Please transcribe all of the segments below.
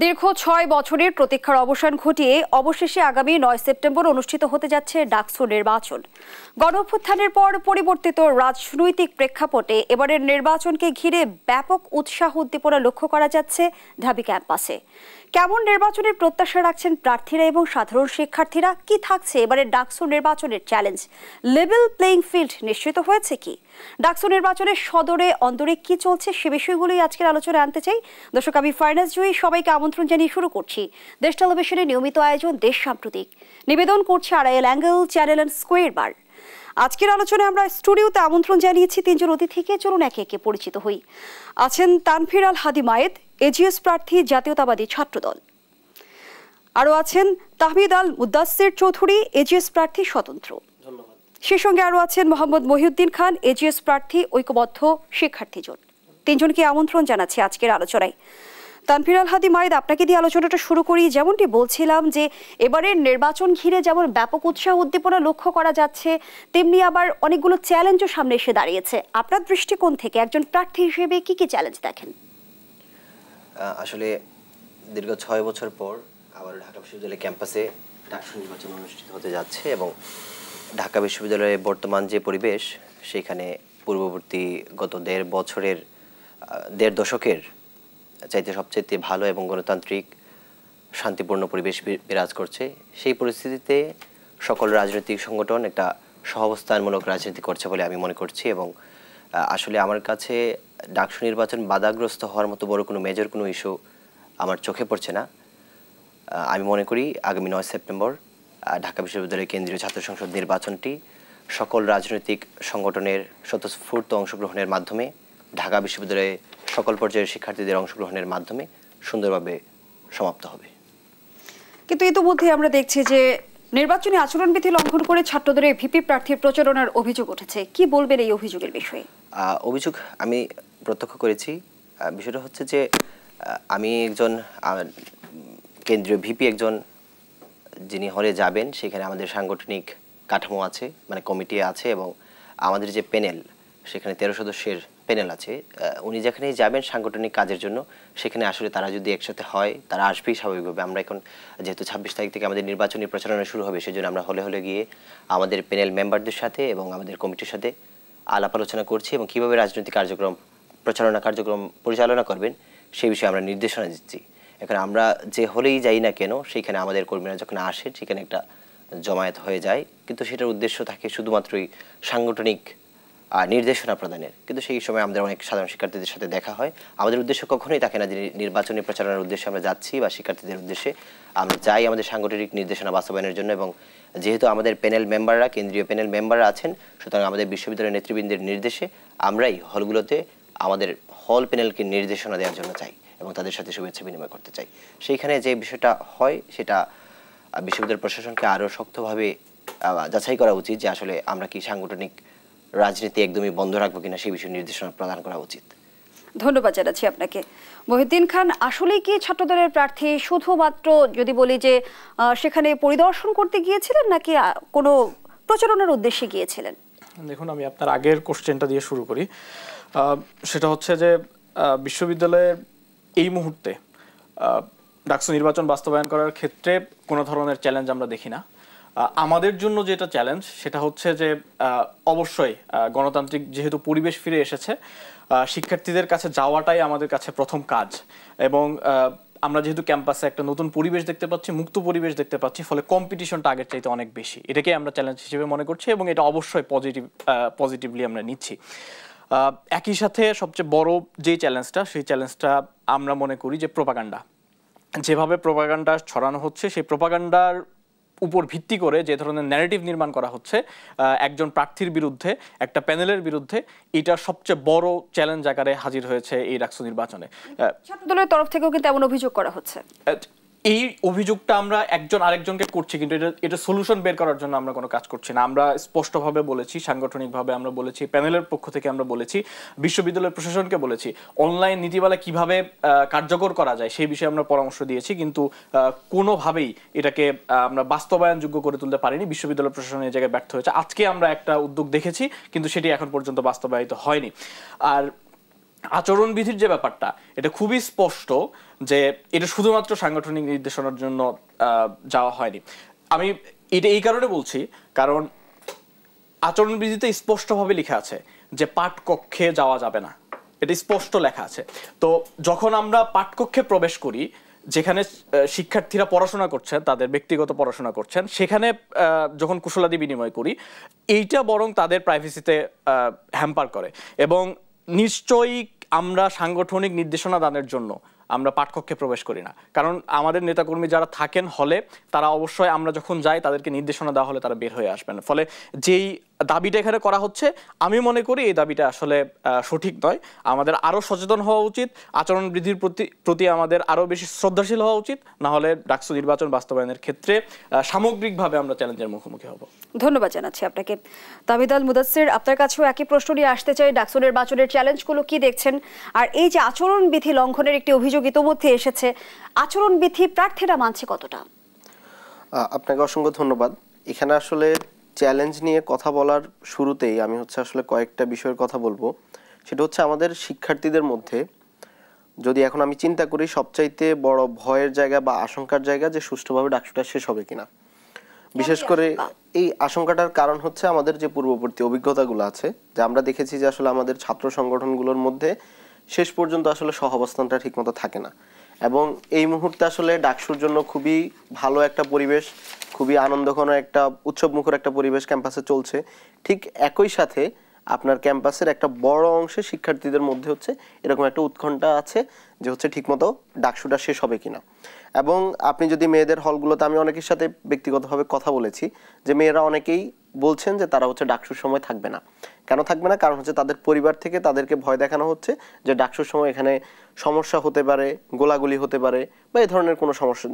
দীর্ঘ ৬ বছরের প্রতীক্ষার অবসান ঘটিয়ে অবশেষে আগামী ৯ সেপ্টেম্বর অনুষ্ঠিত হতে যাচ্ছে ডাকসু নির্বাচন। গণঅভ্যুত্থানের পর পরিবর্তিত রাজনৈতিক প্রেক্ষাপটে এবারের নির্বাচনকে ঘিরে ব্যাপক উৎসাহ উদ্দীপনা লক্ষ্য করা যাচ্ছে ঢাবি ক্যাম্পাসে। কেমন নির্বাচনের প্রত্যাশা রাখছেন প্রার্থীরা এবং সাধারণ শিক্ষার্থীরা? কি থাকছে এবারের ডাকসু নির্বাচনের চ্যালেঞ্জ? লেভেল প্লেইং ফিল্ড নিশ্চিত হয়েছে কি? ডাকসু নির্বাচনের সদরে অন্দরে কি চলছে সে বিষয়গুলোই আজকের আলোচনায় আনতে চাই। দর্শক, আমি ফারনাজ জুই সবাইকে আমন্ত্রণ জানিয়ে শুরু করছি দেশ টেলিভিশনের নিয়মিত আয়োজন দেশ সাম্প্রতিক। নিবেদন করছে Arail angle, channel and square বার। আজকের আলোচনায় আমরা স্টুডিওতে আমন্ত্রণ জানিয়েছি তিনজন অতিথিকে। চলুন একে একে পরিচিত হই। আছেন তানভীর আল হাদি মায়েদ, এজিএস প্রার্থী, জাতীয়তাবাদী ছাত্রদল। আরও আছেন তাহমিদ আল মুদাসসির চৌধুরী, এজিএস প্রার্থী, স্বতন্ত্র। সেই সঙ্গে আরও আছেন মোহাম্মদ মহিউদ্দিন খান, এজিএস প্রার্থী, ঐক্যবদ্ধ শিক্ষার্থী জোট। তিনজনকে আমন্ত্রণ জানাচ্ছি আজকের আলোচনায়। তানভীর আল হাদি মায়েদ, আপনাকে দিয়ে আলোচনাটা শুরু করি। যেমনটি বলছিলাম যে এবারের নির্বাচন ঘিরে যেমন ব্যাপক উৎসাহ উদ্দীপনা লক্ষ্য করা যাচ্ছে, তেমনি আবার অনেকগুলো চ্যালেঞ্জও সামনে এসে দাঁড়িয়েছে। আপনার দৃষ্টিকোণ থেকে একজন প্রার্থী হিসেবে কি কি চ্যালেঞ্জ দেখেন? আসলে দীর্ঘ ৬ বছর পর আবার ঢাকা বিশ্ববিদ্যালয় ক্যাম্পাসে ডাকসু নির্বাচন অনুষ্ঠিত হতে যাচ্ছে এবং ঢাকা বিশ্ববিদ্যালয়ের বর্তমান যে পরিবেশ, সেখানে পূর্ববর্তী গত দেড় দশকের চাইতে সবচেয়ে ভালো এবং গণতান্ত্রিক শান্তিপূর্ণ পরিবেশ বিরাজ করছে। সেই পরিস্থিতিতে সকল রাজনৈতিক সংগঠন একটা সহাবস্থানমূলক রাজনীতি করছে বলে আমি মনে করছি এবং আসলে আমার কাছে ডাকসু নির্বাচন বাধাগ্রস্ত হওয়ার মতো বড় কোনো মেজর কোনো ইস্যু আমার চোখে পড়ছে না। আমি মনে করি আগামী ৯ সেপ্টেম্বর ঢাকা বিশ্ববিদ্যালয়ের কেন্দ্রীয় ছাত্র সংসদ নির্বাচনটি সকল রাজনৈতিক সংগঠনের স্বতঃস্ফূর্ত অংশগ্রহণের মাধ্যমে, ঢাকা বিশ্ববিদ্যালয়ে সকল পর্যায়ের শিক্ষার্থীদের অংশগ্রহণের মাধ্যমে সুন্দরভাবে সমাপ্ত হবে। কিন্তু ইতিমধ্যে আমরা দেখছি যে নির্বাচনী আচরণবিধি লঙ্ঘন করে ছাত্রদের ভিপি প্রার্থীর প্রচারণার অভিযোগ উঠেছে। কি বলবেন এই অভিযোগের বিষয়ে? অভিযোগ আমি প্রত্যক্ষ করেছি। বিষয়টা হচ্ছে যে আমি একজন কেন্দ্রীয় ভিপি, একজন যিনি হলে যাবেন, সেখানে আমাদের সাংগঠনিক কাঠামো আছে, মানে কমিটি আছে এবং আমাদের যে প্যানেল, সেখানে 13 সদস্যের প্যানেল আছে। উনি যেখানেই যাবেন সাংগঠনিক কাজের জন্য, সেখানে আসলে তারা যদি একসাথে হয় তারা আসবেই স্বাভাবিকভাবে। আমরা এখন যেহেতু 26 তারিখ থেকে আমাদের নির্বাচনী প্রচারণা শুরু হবে, সেজন্য আমরা হলে হলে গিয়ে আমাদের প্যানেল মেম্বারদের সাথে এবং আমাদের কমিটির সাথে আলাপ আলোচনা করছি এবং কীভাবে রাজনৈতিক প্রচারণা কার্যক্রম পরিচালনা করবেন সেই বিষয়ে আমরা নির্দেশনা দিচ্ছি। এখন আমরা যে হলেই যাই না কেন, সেইখানে আমাদের কর্মীরা যখন আসে সেখানে একটা জমায়েত হয়ে যায়, কিন্তু সেটার উদ্দেশ্য থাকে শুধুমাত্রই সাংগঠনিক নির্দেশনা প্রদানের। কিন্তু সেই সময় আমাদের অনেক সাধারণ শিক্ষার্থীদের সাথে দেখা হয়। আমাদের উদ্দেশ্য কখনোই থাকে না যে নির্বাচনী প্রচারণার উদ্দেশ্যে আমরা যাচ্ছি বা শিক্ষার্থীদের উদ্দেশ্যে। আমরা যাই আমাদের সাংগঠনিক নির্দেশনা বাস্তবায়নের জন্য এবং যেহেতু আমাদের প্যানেল মেম্বাররা, কেন্দ্রীয় প্যানেল মেম্বাররা আছেন, সুতরাং আমাদের বিশ্ববিদ্যালয়ের নেতৃবৃন্দের নির্দেশে আমরাই হলগুলোতে আমাদের হল প্যানেলকে নির্দেশনা দেওয়ার জন্য চাই এবং তাদের সাথে শুভেচ্ছা বিনিময় করতে চাই। সেইখানে যে বিষয়টা হয় সেটা বিশ্ববিদ্যালয় প্রশাসনকে আরও শক্তভাবে যাচাই করা উচিত যে আসলে আমরা কি সাংগঠনিক রাজনীতি একদমই বন্ধ রাখবো কিনা, সেই বিষয়ে নির্দেশনা প্রদান করা উচিত। ধন্যবাদ জানাচ্ছি আপনাকে। মহিউদ্দিন খান, আসলে কি ছাত্রদলের প্রার্থী শুধুমাত্র যদি বলি যে সেখানে পরিদর্শন করতে গিয়েছিলেন নাকি কোনো প্রচারণার উদ্দেশ্যে গিয়েছিলেন? দেখুন, আমি আপনার আগের কোশ্চেনটা দিয়ে শুরু করি। সেটা হচ্ছে যে বিশ্ববিদ্যালয়ের এই মুহূর্তে ডাকসু নির্বাচন বাস্তবায়ন করার ক্ষেত্রে কোনো ধরনের চ্যালেঞ্জ আমরা দেখি না। আমাদের জন্য যেটা চ্যালেঞ্জ সেটা হচ্ছে যে অবশ্যই গণতান্ত্রিক যেহেতু পরিবেশ ফিরে এসেছে, শিক্ষার্থীদের কাছে যাওয়াটাই আমাদের কাছে প্রথম কাজ এবং আমরা যেহেতু ক্যাম্পাসে একটা নতুন পরিবেশ দেখতে পাচ্ছি, মুক্ত পরিবেশ দেখতে পাচ্ছি, ফলে কম্পিটিশনটা আগের চাইতে অনেক বেশি। এটাকে আমরা চ্যালেঞ্জ হিসেবে মনে করছি এবং এটা অবশ্যই পজিটিভলি আমরা নিচ্ছি। একই সাথে সবচেয়ে বড় যে চ্যালেঞ্জটা, সেই চ্যালেঞ্জটা আমরা মনে করি যে প্রোপাগান্ডা, যেভাবে প্রোপাগান্ডা ছড়ানো হচ্ছে, সেই প্রোপাগান্ডার উপর ভিত্তি করে যে ধরনের ন্যারেটিভ নির্মাণ করা হচ্ছে একজন প্রার্থীর বিরুদ্ধে, একটা প্যানেলের বিরুদ্ধে, এটা সবচেয়ে বড় চ্যালেঞ্জ আকারে হাজির হয়েছে এই ডাকসু নির্বাচনে। ছাত্রদলের তরফ থেকেও কিন্তু এমন অভিযোগ করা হচ্ছে। এই অভিযোগটা আমরা একজন আরেকজনকে করছি, কিন্তু এটা সলিউশন বের করার জন্য আমরা কোনো কাজ করছি না। আমরা স্পষ্টভাবে বলেছি, সাংগঠনিকভাবে আমরা বলেছি, প্যানেলের পক্ষ থেকে আমরা বলেছি, বিশ্ববিদ্যালয়ের প্রশাসনকে বলেছি, অনলাইন নীতিমালা কিভাবে কার্যকর করা যায় সেই বিষয়ে আমরা পরামর্শ দিয়েছি, কিন্তু কোনোভাবেই এটাকে আমরা বাস্তবায়নযোগ্য করে তুলতে পারিনি। বিশ্ববিদ্যালয় প্রশাসন এই জায়গায় ব্যর্থ হয়েছে। আজকে আমরা একটা উদ্যোগ দেখেছি, কিন্তু সেটি এখন পর্যন্ত বাস্তবায়িত হয়নি। আর আচরণবিধির যে ব্যাপারটা এটা খুবই স্পষ্ট যে এটা শুধুমাত্র সাংগঠনিক নির্দেশনার জন্য যাওয়া হয়নি। আমি এটা এই কারণে বলছি কারণ আচরণবিধিতে স্পষ্টভাবে লেখা আছে যে পাঠকক্ষে যাওয়া যাবে না, এটা স্পষ্ট লেখা আছে। তো যখন আমরা পাঠকক্ষে প্রবেশ করি যেখানে শিক্ষার্থীরা পড়াশোনা করছেন, তাদের ব্যক্তিগত পড়াশোনা করছেন, সেখানে যখন কুশলাদি বিনিময় করি এইটা বরং তাদের প্রাইভেসিতে হ্যাম্পার করে। এবং নিশ্চয়ই আমরা সাংগঠনিক নির্দেশনা দানের জন্য আমরা পাঠকক্ষে প্রবেশ করি না, কারণ আমাদের নেতাকর্মী যারা থাকেন হলে তারা অবশ্যই আমরা যখন যাই তাদেরকে নির্দেশনা দেওয়া হলে তারা বের হয়ে আসবেন। ফলে যেই দাবিটা এখানে করা হচ্ছে আমি মনে করি এই দাবিটা আসলে সঠিক নয়। আমাদের আরও সচেতন হওয়া উচিত, আচরণবিধির প্রতি আমাদের আরও বেশি শ্রদ্ধাশীল হওয়া উচিত, না হলে ডাকসু নির্বাচন বাস্তবায়নের ক্ষেত্রে সামগ্রিকভাবে আমরা চ্যালেঞ্জের মুখোমুখি হব। ধন্যবাদ জানাচ্ছি আপনাকে। তাহমিদ আল মুদাসসির, আপনার কাছেও একই প্রশ্ন নিয়ে আসতে চাই, ডাকসু নির্বাচনের চ্যালেঞ্জগুলো কি দেখছেন? আর এই যে আচরণবিধি লঙ্ঘনের একটি অভিযোগ ইতোমধ্যে এসেছে, আচরণবিধি প্রার্থীরা মানছে কতটা? আপনাকে অসংখ্য ধন্যবাদ। এখানে আসলে চ্যালেঞ্জ নিয়ে কথা বলার শুরুতেই আমি আসলে কয়েকটা বিষয়ের কথা বলবো। সেটা হচ্ছে আমাদের শিক্ষার্থীদের মধ্যে যদি এখন আমি চিন্তা করি সবচাইতে বড় ভয়ের জায়গা বা আশঙ্কার জায়গা যে সুষ্ঠুভাবে ডাকসুটা শেষ হবে কিনা। বিশেষ করে এই আশঙ্কাটার কারণ হচ্ছে আমাদের যে পূর্ববর্তী অভিজ্ঞতাগুলো আছে, যে আমরা দেখেছি যে আসলে আমাদের ছাত্র সংগঠনগুলোর মধ্যে শেষ পর্যন্ত আসলে সহাবস্থানটা ঠিকমতো থাকে না। এবং এই মুহূর্তে আসলে ডাকসুর জন্য খুবই ভালো একটা পরিবেশ, খুবই আনন্দঘন একটা উৎসবমুখর একটা পরিবেশ ক্যাম্পাসে চলছে। ঠিক একই সাথে আপনার ক্যাম্পাসের একটা বড় অংশে শিক্ষার্থীদের মধ্যে এরকম একটা উৎকণ্ঠা আছে যে ঠিকমতো ডাকসুটা শেষ হবে কিনা। এবং আপনি যদি মেয়েদের হলগুলোতে, আমি অনেকের সাথে ব্যক্তিগতভাবে কথা বলেছি যে মেয়েরা অনেকেই বলছেন যে তারা ডাকসুর সময় থাকবে না। কেন থাকবে না? কারণ তাদের পরিবার থেকে তাদেরকে ভয় দেখানো হচ্ছে যে ডাকসুর সময় এখানে সমস্যা হতে পারে, গোলাগুলি হতে পারে বা এই ধরনের কোনো সমস্যা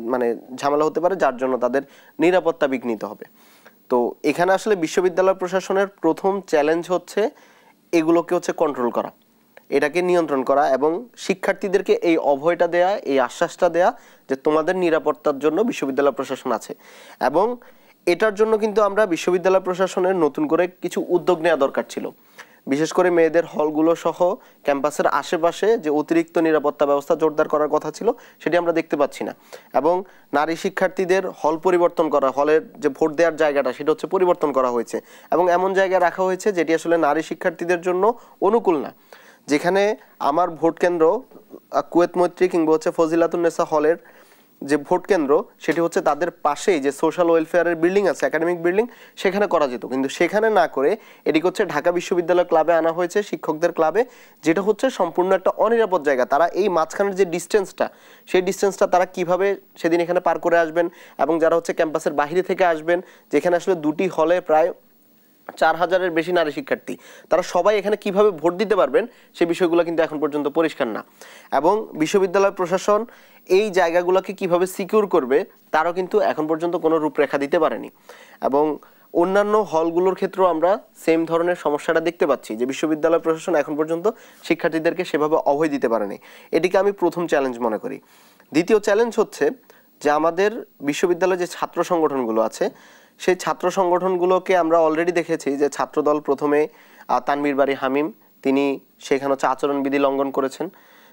ঝামেলা হতে পারে, যার জন্য তাদের নিরাপত্তা বিঘ্নিত হবে। তো এখানে আসলে বিশ্ববিদ্যালয় প্রশাসনের প্রথম চ্যালেঞ্জ হচ্ছে এগুলোকে কন্ট্রোল করা, এটাকে নিয়ন্ত্রণ করা এবং শিক্ষার্থীদেরকে এই অভয়টা দেয়া, এই আশ্বাসটা দেয়া যে তোমাদের নিরাপত্তার জন্য বিশ্ববিদ্যালয় প্রশাসন আছে। এবং এটার জন্য কিন্তু আমরা বিশ্ববিদ্যালয় প্রশাসনের নতুন করে কিছু উদ্যোগ নেওয়া দরকার ছিল। বিশেষ করে মেয়েদের হলগুলো সহ ক্যাম্পাসের আশেপাশে যে অতিরিক্ত নিরাপত্তা ব্যবস্থা জোরদার করার কথা ছিল সেটি আমরা দেখতে পাচ্ছি না। এবং নারী শিক্ষার্থীদের হল পরিবর্তন করা, হলের যে ভোট দেওয়ার জায়গাটা সেটা পরিবর্তন করা হয়েছে এবং এমন জায়গায় রাখা হয়েছে যেটি আসলে নারী শিক্ষার্থীদের জন্য অনুকূল না। যেখানে আমার ভোট কেন্দ্র কুয়েত মৈত্রী কিংবা ফজিলাতুন্নেসা হলের যে ভোট কেন্দ্র সেটি তাদের পাশেই যে সোশ্যাল ওয়েলফেয়ারের বিল্ডিং আছে, একাডেমিক বিল্ডিং, সেখানে করা যেত, কিন্তু সেখানে না করে এটি ঢাকা বিশ্ববিদ্যালয় ক্লাবে আনা হয়েছে, শিক্ষকদের ক্লাবে, যেটা সম্পূর্ণ একটা অনিরাপদ জায়গা। তারা এই মাঝখানের যে ডিস্টেন্সটা, সেই ডিস্টেন্সটা তারা কিভাবে সেদিন এখানে পার করে আসবেন এবং যারা ক্যাম্পাসের বাইরে থেকে আসবেন, যেখানে আসলে দুটি হলে প্রায় 4000-এর বেশি নারী শিক্ষার্থী, তারা সবাই এখানে কিভাবে ভোট দিতে পারবেন সেই বিষয়গুলো কিন্তু এখন পর্যন্ত পরিষ্কার না। এবং বিশ্ববিদ্যালয় প্রশাসন এই জায়গাগুলোকে কিভাবে সিকিউর করবে তারও কিন্তু এখন পর্যন্ত কোনো রূপরেখা দিতে পারেনি। এবং অন্যান্য হলগুলোর ক্ষেত্রেও আমরা সেম ধরনের সমস্যাটা দেখতে পাচ্ছি যে বিশ্ববিদ্যালয় প্রশাসন এখন পর্যন্ত শিক্ষার্থীদেরকে সেভাবে অভয় দিতে পারেনি। এটিকে আমি প্রথম চ্যালেঞ্জ মনে করি। দ্বিতীয় চ্যালেঞ্জ হচ্ছে যে আমাদের বিশ্ববিদ্যালয়ে যে ছাত্র সংগঠনগুলো আছে সেই ছাত্র সংগঠনগুলোকে আমরা অলরেডি দেখেছি যে ছাত্রদল প্রথমে তানভীর বারী হামিম, তিনি সেখানে আচরণবিধি লঙ্ঘন করেছেন,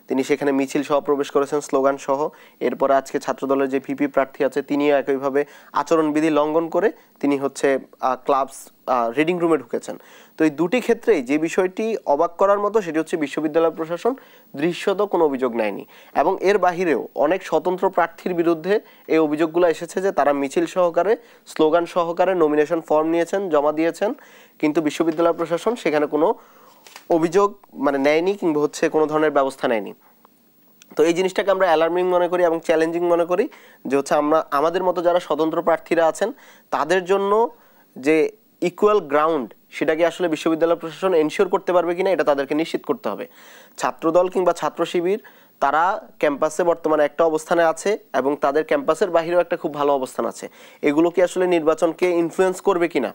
তিনি সেখানে মিছিল সহ প্রবেশ করেছেন, স্লোগান সহ। এরপরে আজকে ছাত্রদলের যে ভিপি প্রার্থী আছে তিনিও একইভাবে আচরণবিধি লঙ্ঘন করে তিনি ক্লাবস রিডিং রুমে ঢুকেছেন। তো এই দুটি ক্ষেত্রেই যে বিষয়টি অবাক করার মতো সেটি বিশ্ববিদ্যালয় প্রশাসন দৃশ্যত কোনো অভিযোগ নেয়নি। এবং এর বাহিরেও অনেক স্বতন্ত্র প্রার্থীর বিরুদ্ধে এই অভিযোগগুলো এসেছে যে তারা মিছিল সহকারে, স্লোগান সহকারে নমিনেশন ফর্ম নিয়েছেন, জমা দিয়েছেন, কিন্তু বিশ্ববিদ্যালয় প্রশাসন সেখানে কোনো অভিযোগ নেয়নি কিংবা কোনো ধরনের ব্যবস্থা নেয়নি। তো এই জিনিসটাকে আমরা অ্যালার্মিং মনে করি এবং চ্যালেঞ্জিং মনে করি যে আমরা আমাদের মতো যারা স্বতন্ত্র প্রার্থীরা আছেন তাদের জন্য যে ইকুয়াল গ্রাউন্ড সেটাকে আসলে বিশ্ববিদ্যালয় প্রশাসন এনশিওর করতে পারবে কিনা এটা তাদেরকে নিশ্চিত করতে হবে। ছাত্রদল কিংবা ছাত্র শিবির তারা ক্যাম্পাসে বর্তমানে একটা অবস্থানে আছে এবং তাদের ক্যাম্পাসের বাহিরেও একটা খুব ভালো অবস্থান আছে। এগুলো কি আসলে নির্বাচনকে ইনফ্লুয়েন্স করবে কিনা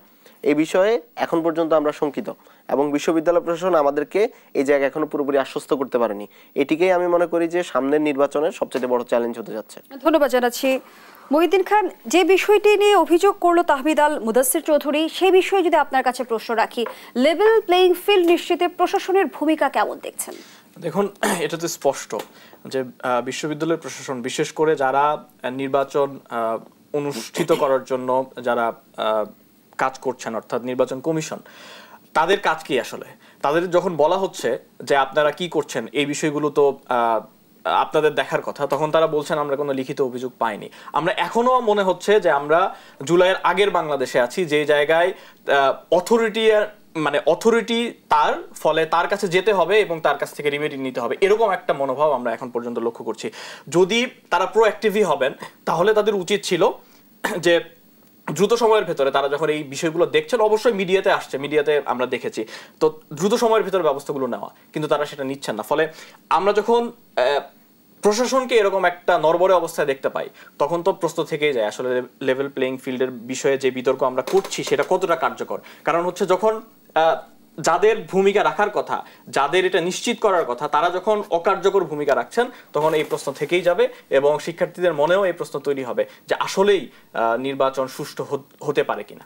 এই বিষয়ে এখন পর্যন্ত আমরা শঙ্কিত এবং বিশ্ববিদ্যালয় প্রশাসন আমাদেরকে এই জায়গায় এখনো পুরোপুরি আশ্বস্ত করতে পারেনি। এটিকেই আমি মনে করি যে সামনের নির্বাচনের সবচেয়ে বড় চ্যালেঞ্জ হতে যাচ্ছে। ধন্যবাদ জানাচ্ছি। মহিউদ্দিন খান, যে বিষয়টি নিয়ে অভিযোগ করলো তাহমিদ আল মুদাসসির চৌধুরী, সেই বিষয়ে যদি আপনার কাছে প্রশ্ন রাখি, লেভেল প্লেইং ফিল্ড নিশ্চিতে প্রশাসনের ভূমিকা কেমন দেখছেন? দেখুন, এটা তো স্পষ্ট যে বিশ্ববিদ্যালয় প্রশাসন, বিশেষ করে যারা নির্বাচন অনুষ্ঠিত করার জন্য যারা কাজ করছেন, অর্থাৎ নির্বাচন কমিশন, তাদের কাজ কি আসলে? তাদের যখন বলা হচ্ছে যে আপনারা কি করছেন, এই বিষয়গুলো তো আপনাদের দেখার কথা, তখন তারা বলছেন আমরা কোনো লিখিত অভিযোগ পাইনি। আমরা এখনো মনে হচ্ছে যে আমরা জুলাইয়ের আগের বাংলাদেশে আছি, যে জায়গায় অথরিটি তার ফলে তার কাছে যেতে হবে এবং তার কাছ থেকে রিমেডি নিতে হবে, এরকম একটা মনোভাব আমরা এখন পর্যন্ত লক্ষ্য করছি। যদি তারা প্রোঅ্যাক্টিভই হবেন, তাহলে তাদের উচিত ছিল যে দ্রুত সময়ের ভেতরে, তারা যখন এই বিষয়গুলো দেখছেন, অবশ্যই মিডিয়াতে আসছে, মিডিয়াতে আমরা দেখেছি, তো দ্রুত সময়ের ভেতরে ব্যবস্থাগুলো নেওয়া, কিন্তু তারা সেটা নিচ্ছেন না। ফলে আমরা যখন প্রশাসনকে এরকম একটা নড়বড়ে অবস্থায় দেখতে পাই, তখন তো প্রশ্ন থেকেই যায় আসলে লেভেল প্লেইং ফিল্ডের বিষয়ে যে বিতর্ক আমরা করছি সেটা কতটা কার্যকর। কারণ হচ্ছে যখন যাদের ভূমিকা রাখার কথা, যাদের এটা নিশ্চিত করার কথা, তারা যখন অকার্যকর ভূমিকা রাখছেন, তখন এই প্রশ্ন থেকেই যাবে এবং শিক্ষার্থীদের মনেও এই প্রশ্ন তৈরি হবে যে আসলেই নির্বাচন সুষ্ঠু হতে পারে কিনা।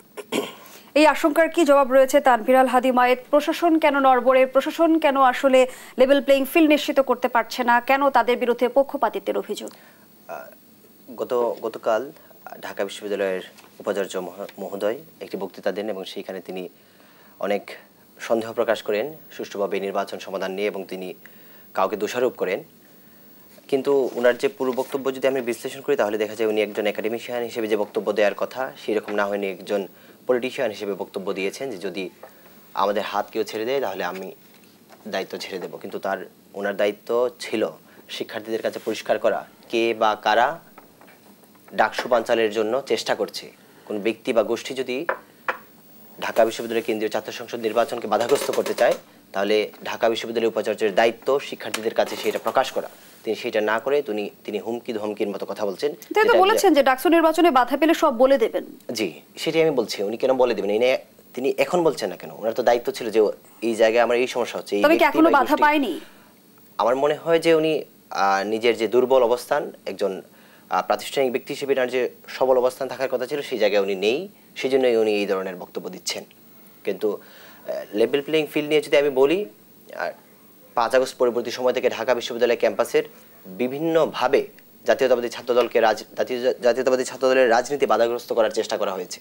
এই আশঙ্কার কি জবাব রয়েছে তানভীর আল হাদি মায়েদ? প্রশাসন কেন নড়বড়ে? প্রশাসন কেন আসলে লেভেল প্লেইং ফিল্ড নিশ্চিত করতে পারছে না? কেন তাদের বিরুদ্ধে পক্ষপাতিত্বের অভিযোগ? গতকাল ঢাকা বিশ্ববিদ্যালয়ের উপাচার্য মহোদয় একটি বক্তৃতা দেন এবং সেইখানে তিনি অনেক সন্দেহ প্রকাশ করেন সুষ্ঠুভাবে নির্বাচন সমাধান নিয়ে, এবং তিনি কাউকে দোষারোপ করেন। কিন্তু ওনার যে পুরো বক্তব্য যদি আমি বিশ্লেষণ করি, তাহলে দেখা যায় উনি একজন একাডেমিশিয়ান হিসেবে যে বক্তব্য দেওয়ার কথা সেরকম না হয়নি, একজন পলিটিশিয়ান হিসেবে বক্তব্য দিয়েছেন যে যদি আমাদের হাত কেউ ছেড়ে দেয় তাহলে আমি দায়িত্ব ছেড়ে দেব। কিন্তু ওনার দায়িত্ব ছিল শিক্ষার্থীদের কাছে পরিষ্কার করা কে বা কারা ডাকসু বানচালের জন্য চেষ্টা করছে। কোন ব্যক্তি বা গোষ্ঠী যদি ঢাকা বিশ্ববিদ্যালয়ের কেন্দ্রীয় ছাত্র সংসদ নির্বাচনকে বাধাগ্রস্ত করতে চায়, তাহলে ঢাকা বিশ্ববিদ্যালয়ের উপাচার্যের দায়িত্ব শিক্ষার্থীদের কাছে সেটা প্রকাশ করা। তিনি সেটা না করে তিনি হুমকি ধমকির মতো কথা বলছেন। তিনি তো বলেছেন যে ডাকসু নির্বাচনে বাধা পেলে সব বলে দেবেন। জি, সেটাই আমি বলছি। উনি কেন বলে দেবেন? তিনি এখন বলছেন না কেন? ওনার তো দায়িত্ব ছিল যে এই জায়গায় আমার এই সমস্যা হচ্ছে। তবে কি এখনো বাধা পায়নি? আমার মনে হয় যে উনি নিজের যে দুর্বল অবস্থান, একজন প্রাতিষ্ঠানিক ব্যক্তি হিসেবে তার যে সবল অবস্থান থাকার কথা ছিল, সেই জায়গায় উনি নেই, সেই জন্যই উনি এই ধরনের বক্তব্য দিচ্ছেন। কিন্তু লেভেল প্লেইং ফিল্ড নিয়ে যদি আমি বলি, 5 আগস্ট পরবর্তী সময় থেকে ঢাকা বিশ্ববিদ্যালয় ক্যাম্পাসের বিভিন্নভাবে জাতীয়তাবাদী ছাত্রদলের রাজনীতি বাধাগ্রস্ত করার চেষ্টা করা হয়েছে,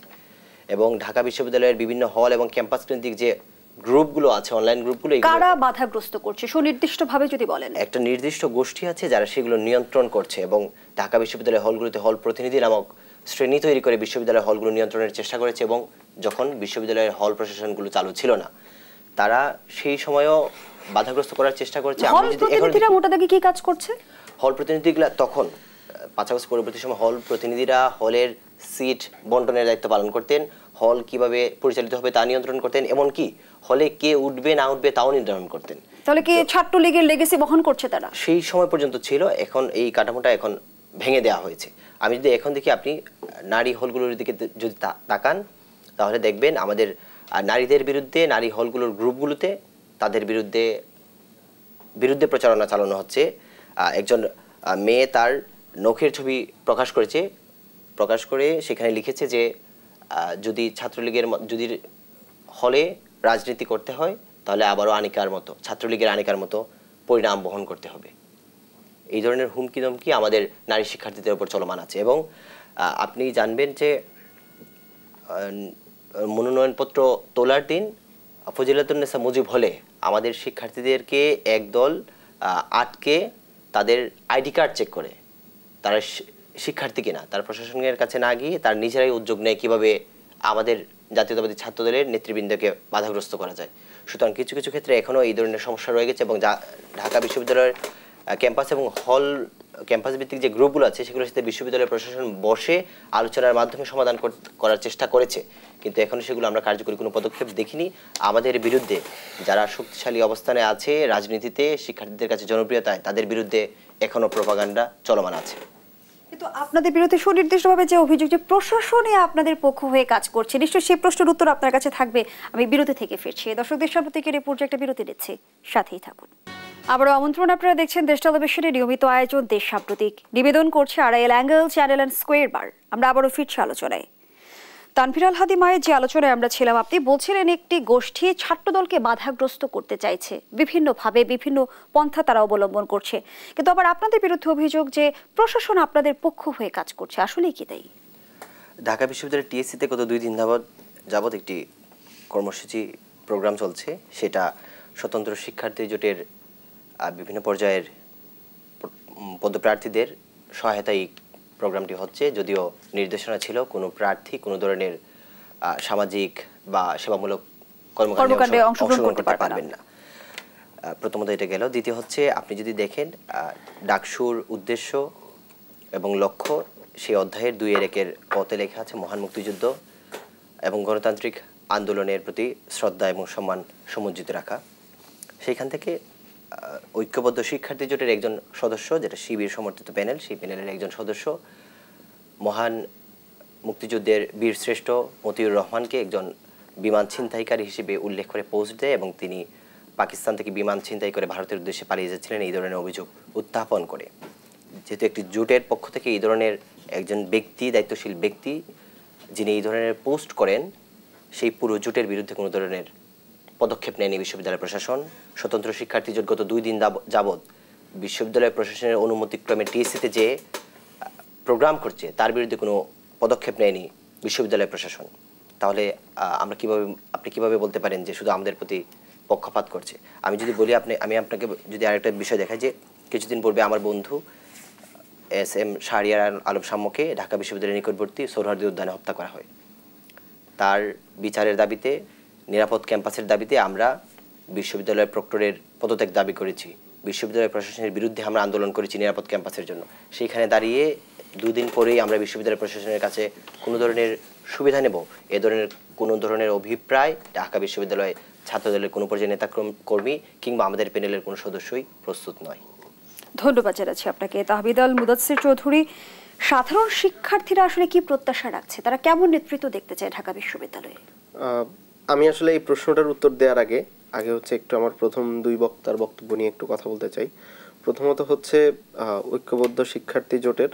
এবং ঢাকা বিশ্ববিদ্যালয়ের বিভিন্ন হল এবং ক্যাম্পাস কেন্দ্রিক যে গ্রুপগুলো আছে, অনলাইন গ্রুপগুলো, কারা বাধাগ্রস্ত করছে সুনির্দিষ্টভাবে যদি বলেন? একটা নির্দিষ্ট গোষ্ঠী আছে যারা সেগুলো নিয়ন্ত্রণ করছে, এবং ঢাকা বিশ্ববিদ্যালয় হলগুলোতে হল প্রতিনিধি নামক শ্রেণী তৈরি করে বিশ্ববিদ্যালয় হলগুলো নিয়ন্ত্রণের চেষ্টা করেছে। এবং যখন বিশ্ববিদ্যালয়ের হল প্রশাসনগুলো চালু ছিল না, তারা সেই সময়ও বাধাগ্রস্ত করার চেষ্টা করছে। হল প্রতিনিধিরা মোটা দাগে কি কাজ করছে? হল প্রতিনিধিগুলা তখন 5 আগস্ট পরবর্তী সময় হল প্রতিনিধিরা হলের সিট বন্টনের দায়িত্ব পালন করতেন, হল কিভাবে পরিচালিত হবে তা নিয়ন্ত্রণ করতেন, এমনকি হলে কে উঠবে না উঠবে তাও নির্ধারণ করতেন। তাহলে কি ছাত্রলীগের লেগেসি বহন করছে তারা? সেই সময় পর্যন্ত ছিল। এখন এই কাঠামোটা এখন ভেঙে দেওয়া হয়েছে। আমি যদি এখন দেখি, আপনি নারী হলগুলোর দিকে যদি তাকান, তাহলে দেখবেন আমাদের নারীদের বিরুদ্ধে, নারী হলগুলোর গ্রুপগুলোতে তাদের বিরুদ্ধে প্রচারণা চালানো হচ্ছে। একজন মেয়ে তার নখের ছবি প্রকাশ করে সেখানে লিখেছে যে যদি ছাত্রলীগের যদি হলে রাজনীতি করতে হয়, তাহলে আবারও ছাত্রলীগের আনিকার মতো পরিণাম বহন করতে হবে। এই ধরনের হুমকি ধমকি আমাদের নারী শিক্ষার্থীদের উপর চলমান আছে। এবং আপনি জানবেন যে মনোনয়নপত্র তোলার দিন ফজিলাতুন্নেসা মুজিব হলে আমাদের শিক্ষার্থীদেরকে একদল আটকে তাদের আইডি কার্ড চেক করে, তারা শিক্ষার্থী কিনা, তার প্রশাসনের কাছে না গিয়ে তার নিজেরাই উদ্যোগ নেয় কিভাবে আমাদের জাতীয়তাবাদী ছাত্রদলের নেতৃবৃন্দকে বাধাগ্রস্ত করা যায়। সুতরাং কিছু কিছু ক্ষেত্রে এখনও এই ধরনের সমস্যা রয়ে গেছে, এবং ঢাকা বিশ্ববিদ্যালয়ের ক্যাম্পাস এবং হল ক্যাম্পাস ভিত্তিক যে গ্রুপগুলো আছে, সেগুলোর সাথে বিশ্ববিদ্যালয় প্রশাসন বসে আলোচনার মাধ্যমে সমাধান করার চেষ্টা করেছে, কিন্তু এখনো সেগুলো আমরা কার্যকরী কোনো পদক্ষেপ দেখিনি। আমাদের বিরুদ্ধে যারা শক্তিশালী অবস্থানে আছে রাজনীতিতে, শিক্ষার্থীদের কাছে জনপ্রিয়তায়, তাদের বিরুদ্ধে এখনো প্রোপাগান্ডা চলমান আছে। কিন্তু আপনাদের বিরুদ্ধে সুনির্দিষ্টভাবে যে অভিযোগ যে প্রশাসনে আপনাদের পক্ষ হয়ে কাজ করছে, নিশ্চয়ই সেই প্রশ্নের উত্তর আপনার কাছে থাকবে। আমি বিরতি থেকে ফিরছি। দর্শকদের সাম্প্রতিক রিপোর্ট একটা বিরতি দিচ্ছি, সাথেই থাকুন। আবারও আমন্ত্রণ, আপনারা দেখছেন দেশ টেলিভিশনের নিয়মিত আয়োজন দেশ সাম্প্রতিক। নিবেদন করছে Arail angle channel and square বার। আমরা আবারও ফিরছি আলোচনায়। তানভীর আল হাদি মায়ের যে আলোচনায় আমরা ছিলাম, আপনি বলছিলেন একটি গোষ্ঠী ছাত্রদলকে বাধাগ্রস্ত করতে চাইছে, বিভিন্নভাবে বিভিন্ন পন্থা তারা অবলম্বন করছে, কিন্তু আবার আপনাদের বিরুদ্ধে অভিযোগ যে প্রশাসন আপনাদের পক্ষ হয়ে কাজ করছে। আসলে কি তাই? ঢাকা বিশ্ববিদ্যালয়ের টিএসসিতে গত 2 দিন যাবৎ একটি কর্মসূচি প্রোগ্রাম চলছে। সেটা স্বতন্ত্র শিক্ষার্থী জোটের বিভিন্ন পর্যায়ের পদপ্রার্থীদের সহায়তায় প্রোগ্রামটি হচ্ছে। যদিও নির্দেশনা ছিল কোনো প্রার্থী কোনো ধরনের সামাজিক বা সেবামূলক কর্মকাণ্ডে অংশগ্রহণ করতে পারবেন না। প্রথমত এটা গেল। দ্বিতীয় হচ্ছে, আপনি যদি দেখেন ডাকসুর উদ্দেশ্য এবং লক্ষ্য, সেই অধ্যায়ের 2-1 পথে লেখা আছে মহান মুক্তিযুদ্ধ এবং গণতান্ত্রিক আন্দোলনের প্রতি শ্রদ্ধা এবং সম্মান সমুজ্জিত রাখা। সেইখান থেকে ঐক্যবদ্ধ শিক্ষার্থী জোটের একজন সদস্য, যেটা শিবির সমর্থিত প্যানেল, সেই প্যানেলের একজন সদস্য মহান মুক্তিযুদ্ধের বীরশ্রেষ্ঠ মতিউর রহমানকে একজন বিমান ছিনতাইকারী হিসেবে উল্লেখ করে পোস্ট দেয় এবং তিনি পাকিস্তান থেকে বিমান ছিনতাই করে ভারতের উদ্দেশ্যে পালিয়ে যাচ্ছিলেন, এই ধরনের অভিযোগ উত্থাপন করে। যেহেতু একটি জোটের পক্ষ থেকে এই ধরনের একজন ব্যক্তি, দায়িত্বশীল ব্যক্তি যিনি এই ধরনের পোস্ট করেন, সেই পুরো জোটের বিরুদ্ধে কোনো ধরনের পদক্ষেপ নেয়নি বিশ্ববিদ্যালয় প্রশাসন। স্বতন্ত্র শিক্ষার্থী জোট গত 2 দিন যাবৎ বিশ্ববিদ্যালয় প্রশাসনের অনুমতিক্রমে টিএসসিতে যে প্রোগ্রাম করছে তার বিরুদ্ধে কোনো পদক্ষেপ নেয়নি বিশ্ববিদ্যালয় প্রশাসন। তাহলে আপনি কিভাবে বলতে পারেন যে শুধু আমাদের প্রতি পক্ষপাত করছে? আমি যদি বলি, আমি আপনাকে যদি আরেকটা বিষয় দেখাই, যে কিছুদিন পূর্বে আমার বন্ধু SM শাহরিয়ার আলম সাম্যকে ঢাকা বিশ্ববিদ্যালয়ের নিকটবর্তী সোহরাওয়ার্দী উদ্যানে হত্যা করা হয়। তার বিচারের দাবিতে, নিরাপদ ক্যাম্পাসের দাবিতে আমরা বিশ্ববিদ্যালয়ের প্রক্টরের পদত্যাগ দাবি করেছি। বিশ্ববিদ্যালয় প্রশাসনের বিরুদ্ধে আমরা আন্দোলন করেছি নিরাপদ ক্যাম্পাসের জন্য। সেইখানে দাঁড়িয়ে 2 দিন পরেই আমরা বিশ্ববিদ্যালয় প্রশাসনের কাছে কোনো ধরনের সুবিধা নেব, এ ধরনের কোনো ধরনের অভিপ্রায় ঢাকা বিশ্ববিদ্যালয় ছাত্রদলের কোনো পর্যায়ে নেতাকর্মী কিংবা আমাদের প্যানেলের কোনো সদস্যই প্রস্তুত নয়। ধন্যবাদ জানাচ্ছি আপনাকে। তাহবিদ আল মুদাচ্ছির চৌধুরী, সাধারণ শিক্ষার্থীরা আসলে কি প্রত্যাশা রাখছে, তারা কেমন নেতৃত্ব দেখতে চায় ঢাকা বিশ্ববিদ্যালয়ে? আমি আসলে এই প্রশ্নটার উত্তর দেওয়ার আগে হচ্ছে একটু আমার প্রথম 2 বক্তার বক্তব্য নিয়ে একটু কথা বলতে চাই। প্রথমত হচ্ছে ঐক্যবদ্ধ শিক্ষার্থী জোটের